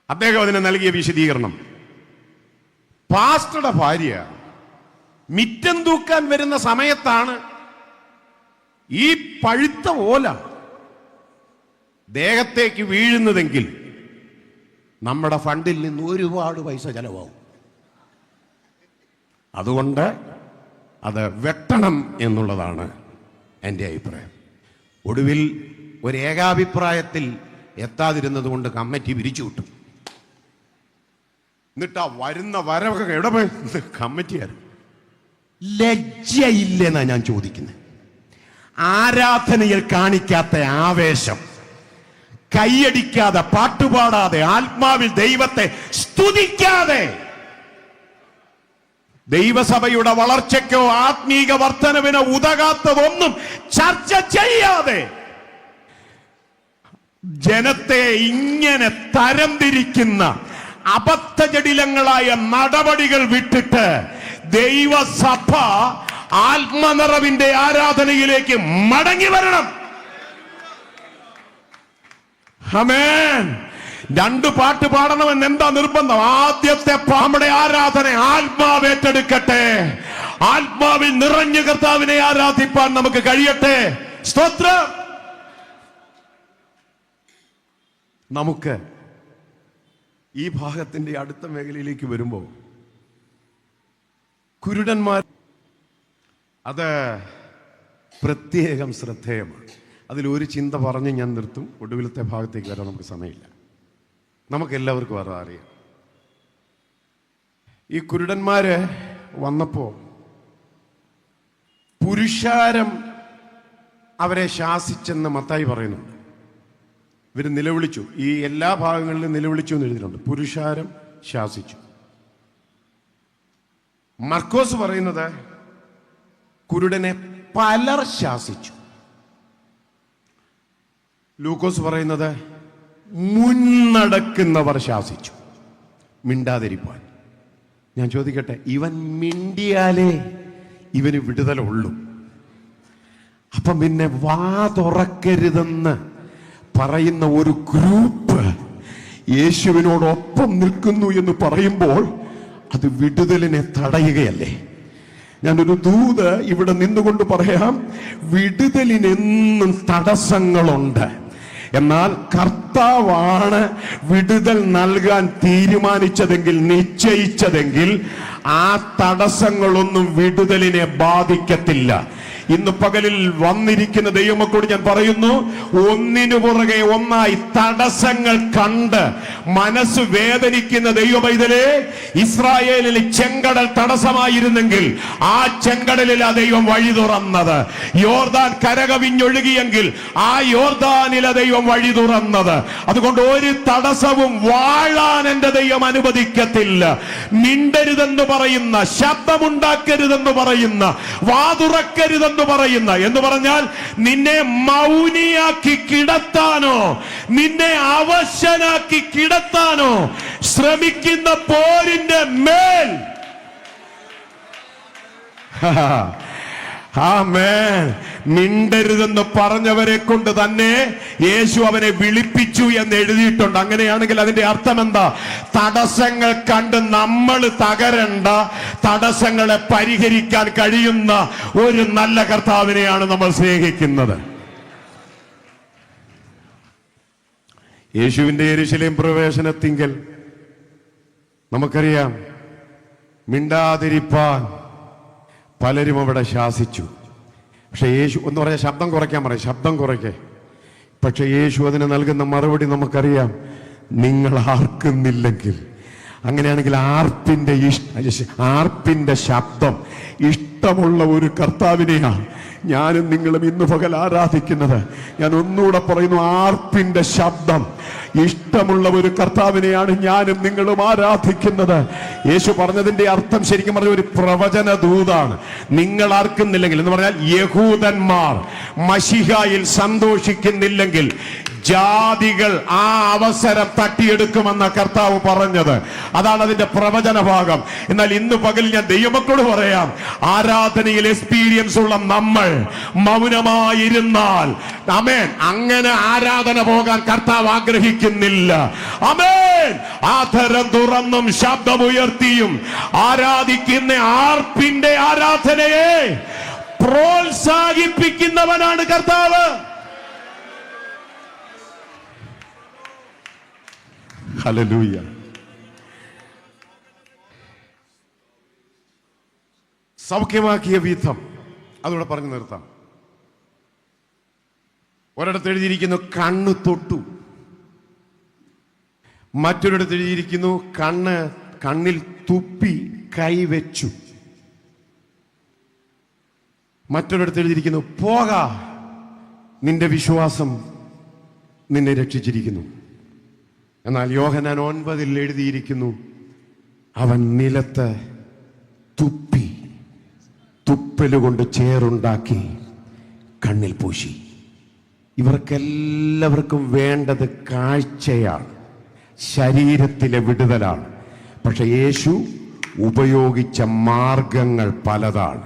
അദ്ദേഹം അതിന് നൽകിയ വിശദീകരണം, പാസ്റ്ററുടെ ഭാര്യ മിറ്റം തൂക്കാൻ വരുന്ന സമയത്താണ് ഈ പഴുത്ത ഓല ദേഹത്തേക്ക് വീഴുന്നതെങ്കിൽ നമ്മുടെ ഫണ്ടിൽ നിന്ന് ഒരുപാട് പൈസ ചെലവാകും. അതുകൊണ്ട് അത് വെട്ടണം എന്നുള്ളതാണ് എൻ്റെ അഭിപ്രായം. ഒടുവിൽ ഒരു ഏകാഭിപ്രായത്തിൽ എത്താതിരുന്നത് കൊണ്ട് കമ്മിറ്റി പിരിച്ചു വിട്ടു. എന്നിട്ട് ആ വരുന്ന വരവൊക്കെ എവിടെ പോയി? കമ്മിറ്റിയായിരുന്നു. ലജ്ജയില്ലെന്നാ ഞാൻ ചോദിക്കുന്നത്. ആരാധനയിൽ കാണിക്കാത്ത ആവേശം, കൈയടിക്കാതെ, പാട്ടുപാടാതെ, ആത്മാവിൽ ദൈവത്തെ സ്തുതിക്കാതെ, ദൈവസഭയുടെ വളർച്ചയ്ക്കോ ആത്മീക വർധനവിനോ ഉതകാത്തതൊന്നും ചർച്ച ചെയ്യാതെ ജനത്തെ ഇങ്ങനെ തരംതിരിക്കുന്ന അബദ്ധജടിലങ്ങളായ നടപടികൾ വിട്ടിട്ട് ദൈവസഭ ആത്മനിറവിന്റെ ആരാധനയിലേക്ക് മടങ്ങി വരണം. ആമേൻ. 2 പാട്ട് പാടണമെന്ന് എന്താ നിർബന്ധം? ആദ്യത്തെ നമ്മുടെ ആരാധന ആത്മാവേറ്റെടുക്കട്ടെ. ആത്മാവിൽ നിറഞ്ഞ കർത്താവിനെ ആരാധിപ്പാൻ നമുക്ക് കഴിയട്ടെ. സ്തോത്രം. നമുക്ക് ഈ ഭാഗത്തിന്റെ അടുത്ത മേഖലയിലേക്ക് വരുമ്പോൾ കുരുടന്മാർ, അത് പ്രത്യേകം ശ്രദ്ധേയമാണ്. അതിലൊരു ചിന്ത പറഞ്ഞ് ഞാൻ നിർത്തും. ഒടുവിലത്തെ ഭാഗത്തേക്ക് വരാൻ നമുക്ക് സമയമില്ല. നമുക്കെല്ലാവർക്കും അറിയാം. ഈ കുരുടന്മാര് വന്നപ്പോ പുരുഷാരം അവരെ ശാസിച്ചെന്ന് മത്തായി പറയുന്നുണ്ട്. ഇവർ നിലവിളിച്ചു. ഈ എല്ലാ ഭാഗങ്ങളിലും നിലവിളിച്ചു എന്ന് എഴുതിയിട്ടുണ്ട്. പുരുഷാരം ശാസിച്ചു. മർക്കോസ് പറയുന്നത് കുരുടനെ പലർ ശാസിച്ചു. ലൂക്കോസ് പറയുന്നത് മുന്നടക്കുന്നവർ ശാസിച്ചു മിണ്ടാതിരിപ്പാൻ. ഞാൻ ചോദിക്കട്ടെ, ഇവൻ മിണ്ടിയാലേ ഇവന് വിടുതലുള്ളൂ. അപ്പം പിന്നെ വാ തുറക്കരുതെന്ന് പറയുന്ന ഒരു ഗ്രൂപ്പ് യേശുവിനോടൊപ്പം നിൽക്കുന്നു എന്ന് പറയുമ്പോൾ അത് വിടുതലിനെ തടയുകയല്ലേ? ഞാനൊരു ദൂത് ഇവിടെ നിന്നുകൊണ്ട് പറയാം, വിടുതലിനെന്നും തടസ്സങ്ങളുണ്ട്. എന്നാൽ കർത്താവാണ് വിടുതൽ നൽകാൻ തീരുമാനിച്ചതെങ്കിൽ, നിശ്ചയിച്ചതെങ്കിൽ ആ തടസ്സങ്ങളൊന്നും വിടുതലിനെ ബാധിക്കത്തില്ല. ഇന്ന് പകലിൽ വന്നിരിക്കുന്ന ദൈവമക്കളോട് ഞാൻ പറയുന്നു, ഒന്നിനു പുറകെ ഒന്നായി തടസ്സങ്ങൾ കണ്ട് മനസ്സ് വേദനിക്കുന്ന ദൈവപൈതലേ, ഇസ്രായേലിൽ ചെങ്കടൽ തടസ്സമായിരുന്നെങ്കിൽ ആ ചെങ്കടലിൽ ആ ദൈവം വഴി തുറന്നത്. യോർദാൻ കരകവിഞ്ഞൊഴുകിയെങ്കിൽ ആ യോർദാനിൽ ആ ദൈവം വഴി തുറന്നത്. അതുകൊണ്ട് ഒരു തടസ്സവും വാഴാൻ എന്റെ ദൈവം അനുവദിക്കത്തില്ല. മിണ്ടരുതെന്ന് പറയുന്ന, ശബ്ദമുണ്ടാക്കരുതെന്ന് പറയുന്ന, വാതുറക്കരുതെന്ന് പറയുന്ന, എന്ന് പറഞ്ഞാൽ നിന്നെ മൗനിയാക്കി കിടത്താനോ നിന്നെ അവശനാക്കി കിടത്താനോ ശ്രമിക്കുന്ന പോരിന്റെ മേൽ ആമേൻ. മിണ്ടരുതെന്ന് പറഞ്ഞവരെ കൊണ്ട് തന്നെ യേശു അവനെ വിളിപ്പിച്ചു എന്ന് എഴുതിയിട്ടുണ്ട്. അങ്ങനെയാണെങ്കിൽ അതിന്റെ അർത്ഥം എന്താ? തടസ്സങ്ങൾ കണ്ട് നമ്മൾ തകരണ്ട, തടസ്സങ്ങളെ പരിഹരിക്കാൻ കഴിയുന്ന ഒരു നല്ല കർത്താവിനെയാണ് നമ്മൾ സ്നേഹിക്കുന്നത്. യേശുവിന്റെ യെരൂശലേം പ്രവേശനത്തിങ്കൽ നമുക്കറിയാം, മിണ്ടാതിരിപ്പാൻ പലരും അവിടെ ശാസിച്ചു. പക്ഷെ യേശു എന്ന് പറഞ്ഞാൽ ശബ്ദം കുറയ്ക്കാൻ പറയും, ശബ്ദം കുറയ്ക്കേ. പക്ഷെ യേശു അതിന് നൽകുന്ന മറുപടി നമുക്കറിയാം, നിങ്ങൾ ആർക്കുന്നില്ലെങ്കിൽ. അങ്ങനെയാണെങ്കിൽ ആർപ്പിന്റെ ശബ്ദം ഇഷ്ടമുള്ള ഒരു കർത്താവിനെയാണ് ഞാനും നിങ്ങളും ഇന്ന് പകൽ ആരാധിക്കുന്നത്. ഞാൻ ഒന്നുകൂടെ പറയുന്നു, ആർപ്പിന്റെ ശബ്ദം ഇഷ്ടമുള്ള ഒരു കർത്താവിനെയാണ് ഞാനും നിങ്ങളും ആരാധിക്കുന്നത്. യേശു പറഞ്ഞതിന്റെ അർത്ഥം ശരിക്കും പറഞ്ഞ ഒരു പ്രവചന ദൂതാണ്. നിങ്ങൾ ആർക്കുന്നില്ലെങ്കിൽ എന്ന് പറഞ്ഞാൽ യഹൂദന്മാർ മശിഹായിൽ സന്തോഷിക്കുന്നില്ലെങ്കിൽ ജാതികൾ ആ അവസരം തട്ടിയെടുക്കുമെന്ന കർത്താവ് പറഞ്ഞത്. അതാണ് അതിന്റെ പ്രവചന ഭാഗം. എന്നാൽ ഇന്ന് പകൽ ഞാൻ ദൈവമക്കളോട് പറയാം, ആരാധനയിൽ എക്സ്പീരിയൻസ് ഉള്ള നമ്മൾ മൗനമായിരുന്നാൽ, ആമേൻ, അങ്ങനെ ആരാധന പോകാൻ കർത്താവ് ആഗ്രഹിക്കുന്നില്ല. ആമേൻ. ആധരം തുറന്നും ശബ്ദമുയർത്തിയും ആരാധിക്കുന്ന ആർപ്പിന്റെ ആരാധനയെ പ്രോത്സാഹിപ്പിക്കുന്നവനാണ് കർത്താവ്. ഹല്ലേലൂയ. സൗഖ്യമാക്കിയ വിധം അതോടെ പറഞ്ഞു നിർത്താം. ഒരിടത്ത് എഴുതിയിരിക്കുന്നു കണ്ണ് തൊട്ടു, മറ്റൊരിടത്ത് എഴുതിയിരിക്കുന്നു കണ്ണിൽ തുപ്പി കൈവച്ചു, മറ്റൊരിടത്ത് എഴുതിയിരിക്കുന്നു പോക, നിന്റെ വിശ്വാസം നിന്നെ രക്ഷിച്ചിരിക്കുന്നു. എന്നാൽ യോഹന്നാൻ 9 എഴുതിയിരിക്കുന്നു, അവൻ നിലത്ത് തുപ്പി, തുപ്പലുകൊണ്ട് ചേറുണ്ടാക്കി കണ്ണിൽ പൂശി. ഇവർക്കെല്ലാവർക്കും വേണ്ടത് കാഴ്ചയാണ്, ശരീരത്തിലെ വിടുതലാണ്. പക്ഷെ യേശു ഉപയോഗിച്ച മാർഗങ്ങൾ പലതാണ്.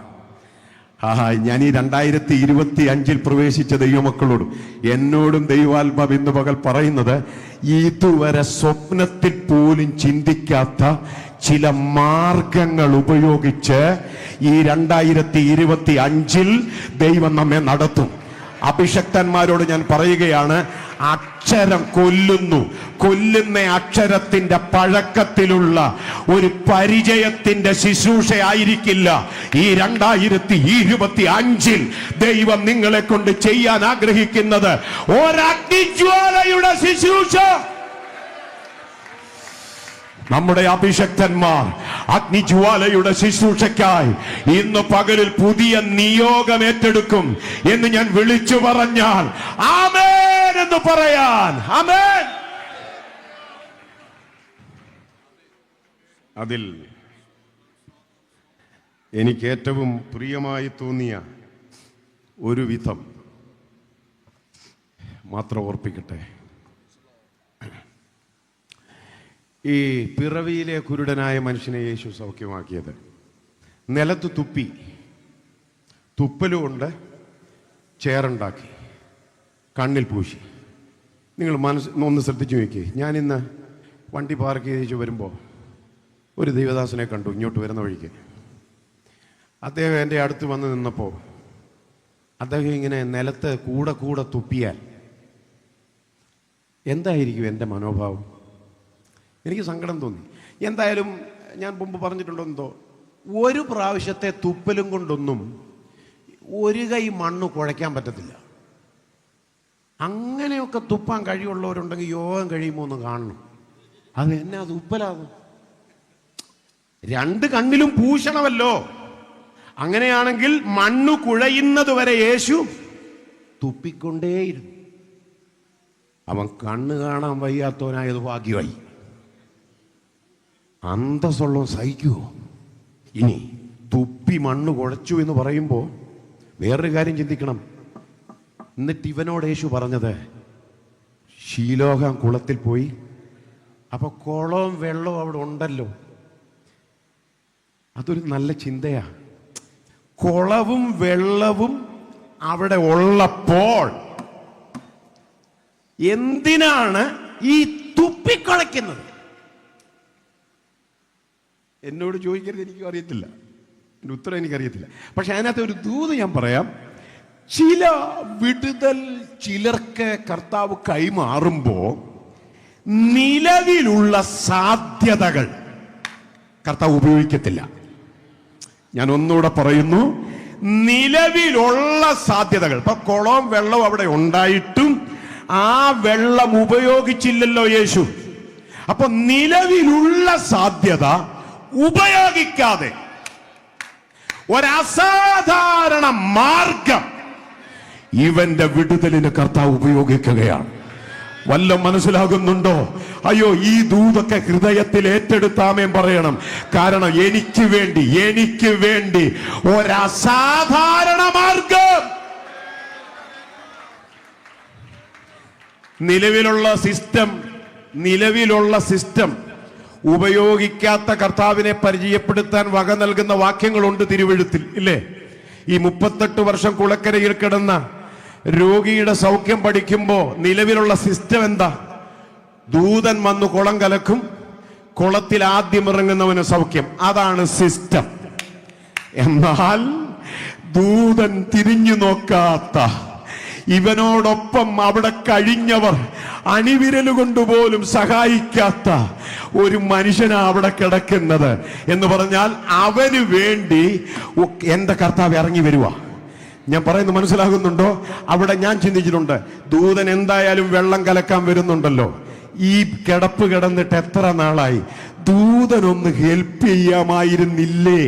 ഞാൻ ഈ 2025 പ്രവേശിച്ച ദൈവമക്കളോടും എന്നോടും ദൈവാത്മാവ് ഇന്ന് പകൽ പറയുന്നത്, ഇതുവരെ സ്വപ്നത്തിൽ പോലും ചിന്തിക്കാത്ത ചില മാർഗങ്ങൾ ഉപയോഗിച്ച് ഈ 2025 ദൈവം നമ്മെ നടത്തും. അഭിഷക്തന്മാരോട് ഞാൻ പറയുകയാണ്, അക്ഷരം കൊല്ലുന്ന അക്ഷരത്തിന്റെ പഴക്കത്തിലുള്ള ഒരു പരിചയത്തിന്റെ ശുശ്രൂഷ ആയിരിക്കില്ല ഈ 2025 ദൈവം നിങ്ങളെ കൊണ്ട് ചെയ്യാൻ ആഗ്രഹിക്കുന്നത്. ഒരഗ്നിജ്വാലയുടെ ശുശ്രൂഷ. നമ്മുടെ അഭിഷക്തന്മാർ അഗ്നിജ്വാലയുടെ ശുശ്രൂഷയ്ക്കായി ഇന്ന് പകലിൽ പുതിയ നിയോഗം ഏറ്റെടുക്കും എന്ന് ഞാൻ വിളിച്ചു പറഞ്ഞാൽ ആമേൻ എന്ന് പറയാൻ. ആമേൻ. അതിൽ എനിക്ക് ഏറ്റവും പ്രിയമായി തോന്നിയ ഒരു വിധം മാത്രം ഓർപ്പിക്കട്ടെ. ഈ പിറവിയിലെ കുരുടനായ മനുഷ്യനെ യേശു സൗഖ്യമാക്കിയത് നിലത്ത് തുപ്പി, തുപ്പലുകൊണ്ട് ചേറുണ്ടാക്കി കണ്ണിൽ പൂശി. നിങ്ങൾ ഒന്ന് ശ്രദ്ധിച്ചു നോക്കി. ഞാനിന്ന് വണ്ടി പാർക്ക് ചെയ്ത് വരുമ്പോൾ ഒരു ദൈവദാസനെ കണ്ടു ഇങ്ങോട്ട് വരുന്ന വഴിക്ക്. അദ്ദേഹം എൻ്റെ അടുത്ത് വന്ന് നിന്നപ്പോൾ അദ്ദേഹം ഇങ്ങനെ നിലത്ത് കൂടെ തുപ്പിയാൽ എന്തായിരിക്കും എൻ്റെ മനോഭാവം? എനിക്ക് സങ്കടം തോന്നി. എന്തായാലും ഞാൻ മുമ്പ് പറഞ്ഞിട്ടുണ്ടോ എന്തോ, ഒരു പ്രാവശ്യത്തെ തുപ്പലും കൊണ്ടൊന്നും ഒരു കൈ മണ്ണ് കുഴയ്ക്കാൻ പറ്റത്തില്ല. അങ്ങനെയൊക്കെ തുപ്പാൻ കഴിവുള്ളവരുണ്ടെങ്കിൽ യോഗം കഴിയുമ്പോൾ ഒന്ന് കാണണം. അത് എന്നാ തുപ്പലാകും? 2 കണ്ണിലും പൂശണമല്ലോ. അങ്ങനെയാണെങ്കിൽ മണ്ണ് കുഴയുന്നത് വരെ യേശു തുപ്പിക്കൊണ്ടേയിരുന്നു. അവൻ കണ്ണ് കാണാൻ വയ്യാത്തവനായത് ഭാഗ്യമായി. അന്തസ്സുള്ള സഹിക്കുമോ? ഇനി തുപ്പി മണ്ണ് കുഴച്ചു എന്ന് പറയുമ്പോൾ വേറൊരു കാര്യം ചിന്തിക്കണം. എന്നിട്ട് ഇവനോട് യേശു പറഞ്ഞത്, ശീലോഹം കുളത്തിൽ പോയി. അപ്പൊ കുളവും വെള്ളവും അവിടെ ഉണ്ടല്ലോ. അതൊരു നല്ല ചിന്തയാ. കുളവും വെള്ളവും അവിടെ ഉള്ളപ്പോൾ എന്തിനാണ് ഈ തുപ്പിക്കളയ്ക്കുന്നത്? എന്നോട് ചോദിക്കരുത്, എനിക്കും അറിയത്തില്ല, എൻ്റെ ഉത്തരം എനിക്കറിയത്തില്ല. പക്ഷെ അതിനകത്ത് ഒരു ദൂത് ഞാൻ പറയാം. ചില വിടുതൽ ചിലർക്ക് കർത്താവ് കൈമാറുമ്പോൾ നിലവിലുള്ള സാധ്യതകൾ കർത്താവ് ഉപയോഗിക്കത്തില്ല. ഞാൻ ഒന്നുകൂടെ പറയുന്നു, നിലവിലുള്ള സാധ്യതകൾ. ഇപ്പൊ കുളവും വെള്ളവും അവിടെ ഉണ്ടായിട്ടും ആ വെള്ളം ഉപയോഗിച്ചില്ലല്ലോ യേശു. അപ്പൊ നിലവിലുള്ള സാധ്യത ഉപയോഗിക്കാതെ ഒരസാധാരണ മാർഗം ഇവന്റെ വിടുതലിന് കർത്താവ് ഉപയോഗിക്കുകയാണ്. വല്ല മനസ്സിലാകുന്നുണ്ടോ? അയ്യോ, ഈ ദൂതൊക്കെ ഹൃദയത്തിൽ ഏറ്റെടുത്താമേൻ പറയണം. കാരണം എനിക്ക് വേണ്ടി ഒരസാധാരണ മാർഗം. നിലവിലുള്ള സിസ്റ്റം ഉപയോഗിക്കാത്ത കർത്താവിനെ പരിചയപ്പെടുത്താൻ വക നൽകുന്ന വാക്യങ്ങളുണ്ട് തിരുവെഴുത്തിൽ, ഇല്ലേ? ഈ 38 വർഷം കുളക്കരയിൽ കിടന്ന രോഗിയുടെ സൗഖ്യം പഠിക്കുമ്പോ നിലവിലുള്ള സിസ്റ്റം എന്താ? ദൂതൻ വന്ന് കുളം കലക്കും, കുളത്തിൽ ആദ്യം ഇറങ്ങുന്നവന് സൗഖ്യം. അതാണ് സിസ്റ്റം. എന്നാൽ ദൂതൻ തിരിഞ്ഞു നോക്കാത്ത, ഇവനോടൊപ്പം അവിടെ കഴിഞ്ഞവർ അണിവിരൽ കൊണ്ടുപോലും സഹായിക്കാത്ത ഒരു മനുഷ്യനാ അവിടെ കിടക്കുന്നത് എന്ന് പറഞ്ഞാൽ അവന് വേണ്ടി എന്റെ കർത്താവ് ഇറങ്ങി വരുവാ. ഞാൻ പറയുന്നത് മനസ്സിലാകുന്നുണ്ടോ? അവിടെ ഞാൻ ചിന്തിച്ചിട്ടുണ്ട്, ദൂതൻ എന്തായാലും വെള്ളം കലക്കാൻ വരുന്നുണ്ടല്ലോ. ഈ കിടപ്പ് കിടന്നിട്ട് എത്ര നാളായി? ദൂതനൊന്ന് ഹെൽപ്പ് ചെയ്യാമായിരുന്നില്ലേ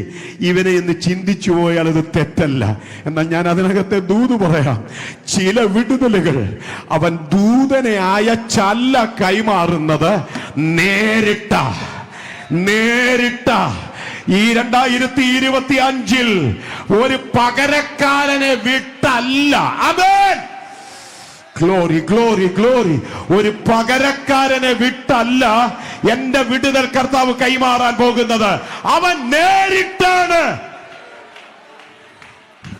ഇവനെ എന്ന് ചിന്തിച്ചു പോയാൽ അത് തെറ്റല്ല. എന്നാൽ ഞാൻ അതിനകത്തെ ദൂത് പറയാം. ചില വിടുതലുകൾ അവൻ ദൂതനെ അയച്ചല്ല കൈമാറുന്നത്, നേരിട്ട ഈ 2025 ഒരു പകരക്കാരനെ വിട്ടല്ല. ആമേൻ. Glory glory glory. ഒരു പകരക്കാരനെ വിട്ടല്ല എന്റെ വിടുതൽ കർത്താവ് കൈമാറാൻ പോകുന്നത്. അവൻ നേരിട്ടാണ്.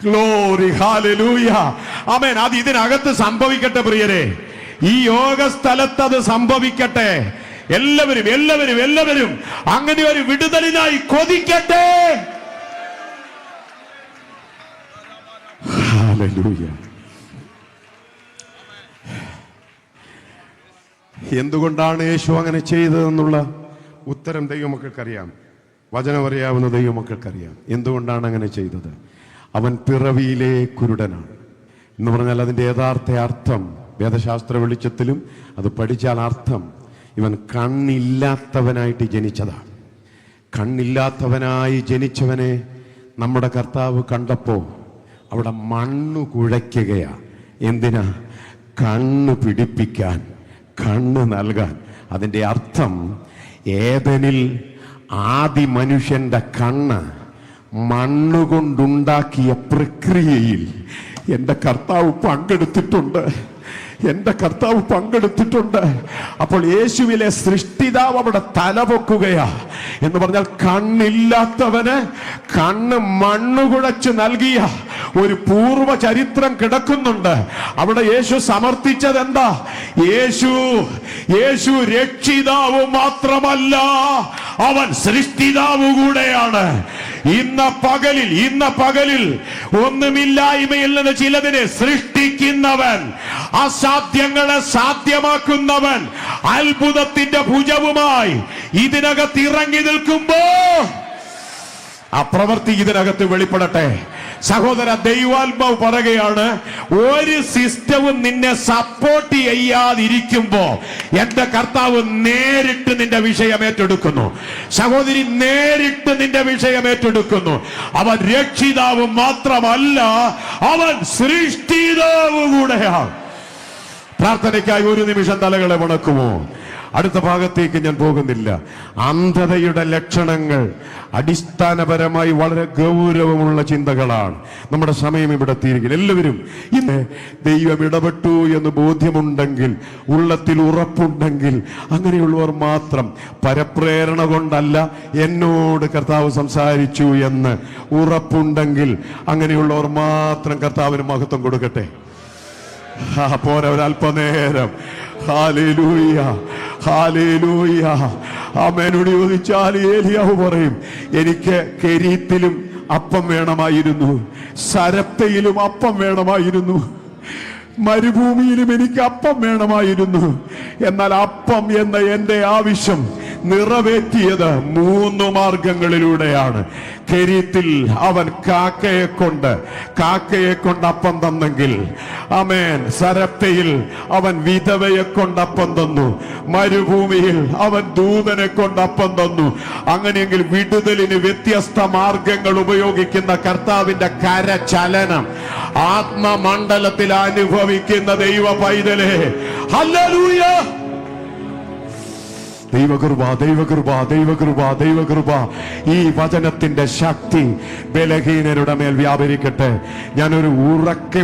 ഗ്ലോറി, ഹല്ലേലൂയ, ആമേൻ. അത് ഇതിനകത്ത് സംഭവിക്കട്ടെ പ്രിയരെ. ഈ യോഗ സ്ഥലത്ത് അത് സംഭവിക്കട്ടെ. എല്ലാവരും അങ്ങനെ ഒരു വിടുതലിനായി കൊതിക്കട്ടെ. ഹല്ലേലൂയ. എന്തുകൊണ്ടാണ് യേശു അങ്ങനെ ചെയ്തതെന്നുള്ള ഉത്തരം ദൈവമക്കൾക്കറിയാം. വചനം അറിയാവുന്ന ദൈവമക്കൾക്കറിയാം എന്തുകൊണ്ടാണ് അങ്ങനെ ചെയ്തത്. അവൻ പിറവിയിലെ കുരുടനാണ് എന്ന് പറഞ്ഞാൽ അതിൻ്റെ യഥാർത്ഥ അർത്ഥം വേദശാസ്ത്ര വെളിച്ചത്തിലും അത് പഠിച്ചാൽ അർത്ഥം ഇവൻ കണ്ണില്ലാത്തവനായിട്ട് ജനിച്ചതാണ്. കണ്ണില്ലാത്തവനായി ജനിച്ചവനെ നമ്മുടെ കർത്താവ് കണ്ടപ്പോൾ അവിടെ മണ്ണ് കുഴയ്ക്കുകയാ. എന്തിനാ? കണ്ണ് പിടിപ്പിക്കാൻ, കണ്ണ് നൽകാൻ. അതിൻ്റെ അർത്ഥം ഏദനിൽ ആദി മനുഷ്യന്റെ കണ്ണ് മണ്ണുകൊണ്ടുണ്ടാക്കിയ പ്രക്രിയയിൽ എൻ്റെ കർത്താവ് പങ്കെടുത്തിട്ടുണ്ട്. അപ്പോൾ യേശുവിലെ സൃഷ്ടിതാവ് അവിടെ തലപൊക്കുകയാ. എന്ന് പറഞ്ഞാൽ കണ്ണില്ലാത്തവന് കണ്ണ് മണ്ണുകുഴച്ച് നൽകിയ ഒരു പൂർവ്വ ചരിത്രം കിടക്കുന്നുണ്ട്. അവിടെ യേശു സമർത്ഥിച്ചത് എന്താ? യേശു രക്ഷിതാവ് മാത്രമല്ല, അവൻ സൃഷ്ടിതാവ് കൂടെയാണ്. ഇന്ന പകലിൽ ഒന്നുമില്ലായ്മയിൽ നിന്ന് ചിലതിനെ സൃഷ്ടിക്കുന്നവൻ, അസാധ്യങ്ങളെ സാധ്യമാക്കുന്നവൻ, അത്ഭുതത്തിന്റെ ഭുജവുമായി ഇതിനകത്ത് ഇറങ്ങി നിൽക്കുമ്പോ ആ പ്രവൃത്തി ഇതിനകത്ത് വെളിപ്പെടട്ടെ. സഹോദര, ദൈവാത്മാവ് പറയുകയാണ്, ഒരു സിസ്റ്റവും നിന്നെ സപ്പോർട്ട് ചെയ്യാതിരിക്കുമ്പോ എന്റെ കർത്താവ് നേരിട്ട് നിന്റെ വിഷയം ഏറ്റെടുക്കുന്നു. സഹോദരി, നേരിട്ട് നിന്റെ വിഷയം ഏറ്റെടുക്കുന്നു. അവൻ രക്ഷിതാവ് മാത്രമല്ല, അവൻ സൃഷ്ടിതാവ് കൂടെയാണ്. പ്രാർത്ഥനയ്ക്കായി ഒരു നിമിഷം തലകളെ വണക്കുമോ? അടുത്ത ഭാഗത്തേക്ക് ഞാൻ പോകുന്നില്ല. അന്ധതയുടെ ലക്ഷണങ്ങൾ അടിസ്ഥാനപരമായി വളരെ ഗൗരവമുള്ള ചിന്തകളാണ്. നമ്മുടെ സമയം ഇവിടെ തീരുകയും എല്ലാവരും ഇന്ന് ദൈവം ഇടപെട്ടു എന്ന് ബോധ്യമുണ്ടെങ്കിൽ, ഉള്ളത്തിൽ ഉറപ്പുണ്ടെങ്കിൽ, അങ്ങനെയുള്ളവർ മാത്രം, പരപ്രേരണ കൊണ്ടല്ല എന്നോട് കർത്താവ് സംസാരിച്ചു എന്ന് ഉറപ്പുണ്ടെങ്കിൽ അങ്ങനെയുള്ളവർ മാത്രം കർത്താവിന് മഹത്വം കൊടുക്കട്ടെ. പോരാ, ഒരല്പനേരം ഹല്ലേലൂയ, ഹല്ലേലൂയ. ആമേനോട് ചോദിച്ചാൽ ഏലിയാവ് പറയും, എനിക്ക് കെരീത്തിലും അപ്പം വേണമായിരുന്നു, സരപ്തയിലും അപ്പം വേണമായിരുന്നു, മരുഭൂമിയിലും എനിക്ക് അപ്പം വേണമായിരുന്നു. എന്നാൽ അപ്പം എന്ന എന്റെ ആവശ്യം നിറവേറ്റിയത് 3 മാർഗങ്ങളിലൂടെയാണ്. കെരീത്തിൽ അവൻ കാക്കയെ കൊണ്ട് അപ്പം തന്നെങ്കിൽ, ആമേൻ, സരപ്തയിൽ അവൻ വിധവയെ കൊണ്ട് അപ്പം തന്നു, മരുഭൂമിയിൽ അവൻ ദൂതനെ കൊണ്ട് അപ്പം തന്നു. അങ്ങനെയെങ്കിൽ വിടുതലിന് വ്യത്യസ്ത മാർഗങ്ങൾ ഉപയോഗിക്കുന്ന കർത്താവിന്റെ കരചലനം ആത്മമണ്ഡലത്തിൽ അനുഭവിക്കുന്ന ദൈവ പൈതലേ, ഹല്ലേലൂയ. ദൈവകൃപ, ദൈവകൃപ, ദൈവകൃപ, ദൈവകൃപ. ഈ വചനത്തിന്റെ ശക്തി ബലഹീനരുടെ മേൽ വ്യാപരിക്കട്ടെ. ഞാനൊരു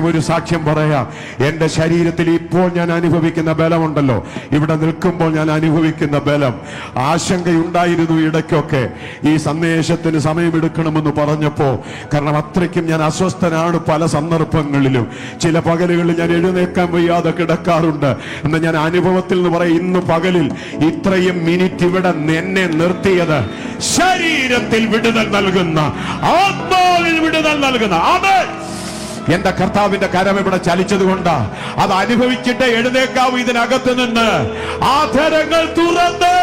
ഒരു സാക്ഷ്യം പറയാം. എന്റെ ശരീരത്തിൽ ഇപ്പോൾ ഞാൻ അനുഭവിക്കുന്ന ബലമുണ്ടല്ലോ, ഇവിടെ നിൽക്കുമ്പോൾ ഞാൻ അനുഭവിക്കുന്ന ബലം. ആശങ്കയുണ്ടായിരുന്നു ഇടയ്ക്കൊക്കെ ഈ സന്ദേശത്തിന് സമയമെടുക്കണമെന്ന് പറഞ്ഞപ്പോ, കാരണം അത്രയ്ക്കും ഞാൻ അസ്വസ്ഥനാണ് പല സന്ദർഭങ്ങളിലും. ചില പകലുകളിൽ ഞാൻ എഴുന്നേക്കാൻ വയ്യാതെ കിടക്കാറുണ്ട്. എന്നാൽ ഞാൻ അനുഭവത്തിൽ നിന്ന് പറയാം, ഇന്ന് പകലിൽ ഇത്രയും മിനിറ്റ് ഇവിടെ എന്നെ നിർത്തിയത് ശരീരത്തിൽ വിടുതൽ നൽകുന്ന, ആത്മാവിൽ വിടുതൽ നൽകുന്ന, ആമേൻ, എന്റെ കർത്താവിന്റെ കരം ഇവിടെ ചലിച്ചത് കൊണ്ടാ. അത് അനുഭവിച്ചിട്ട് എഴുന്നേക്കാവൂ. ഇതിനകത്ത് നിന്ന് ആധരങ്ങൾ തുറന്ന്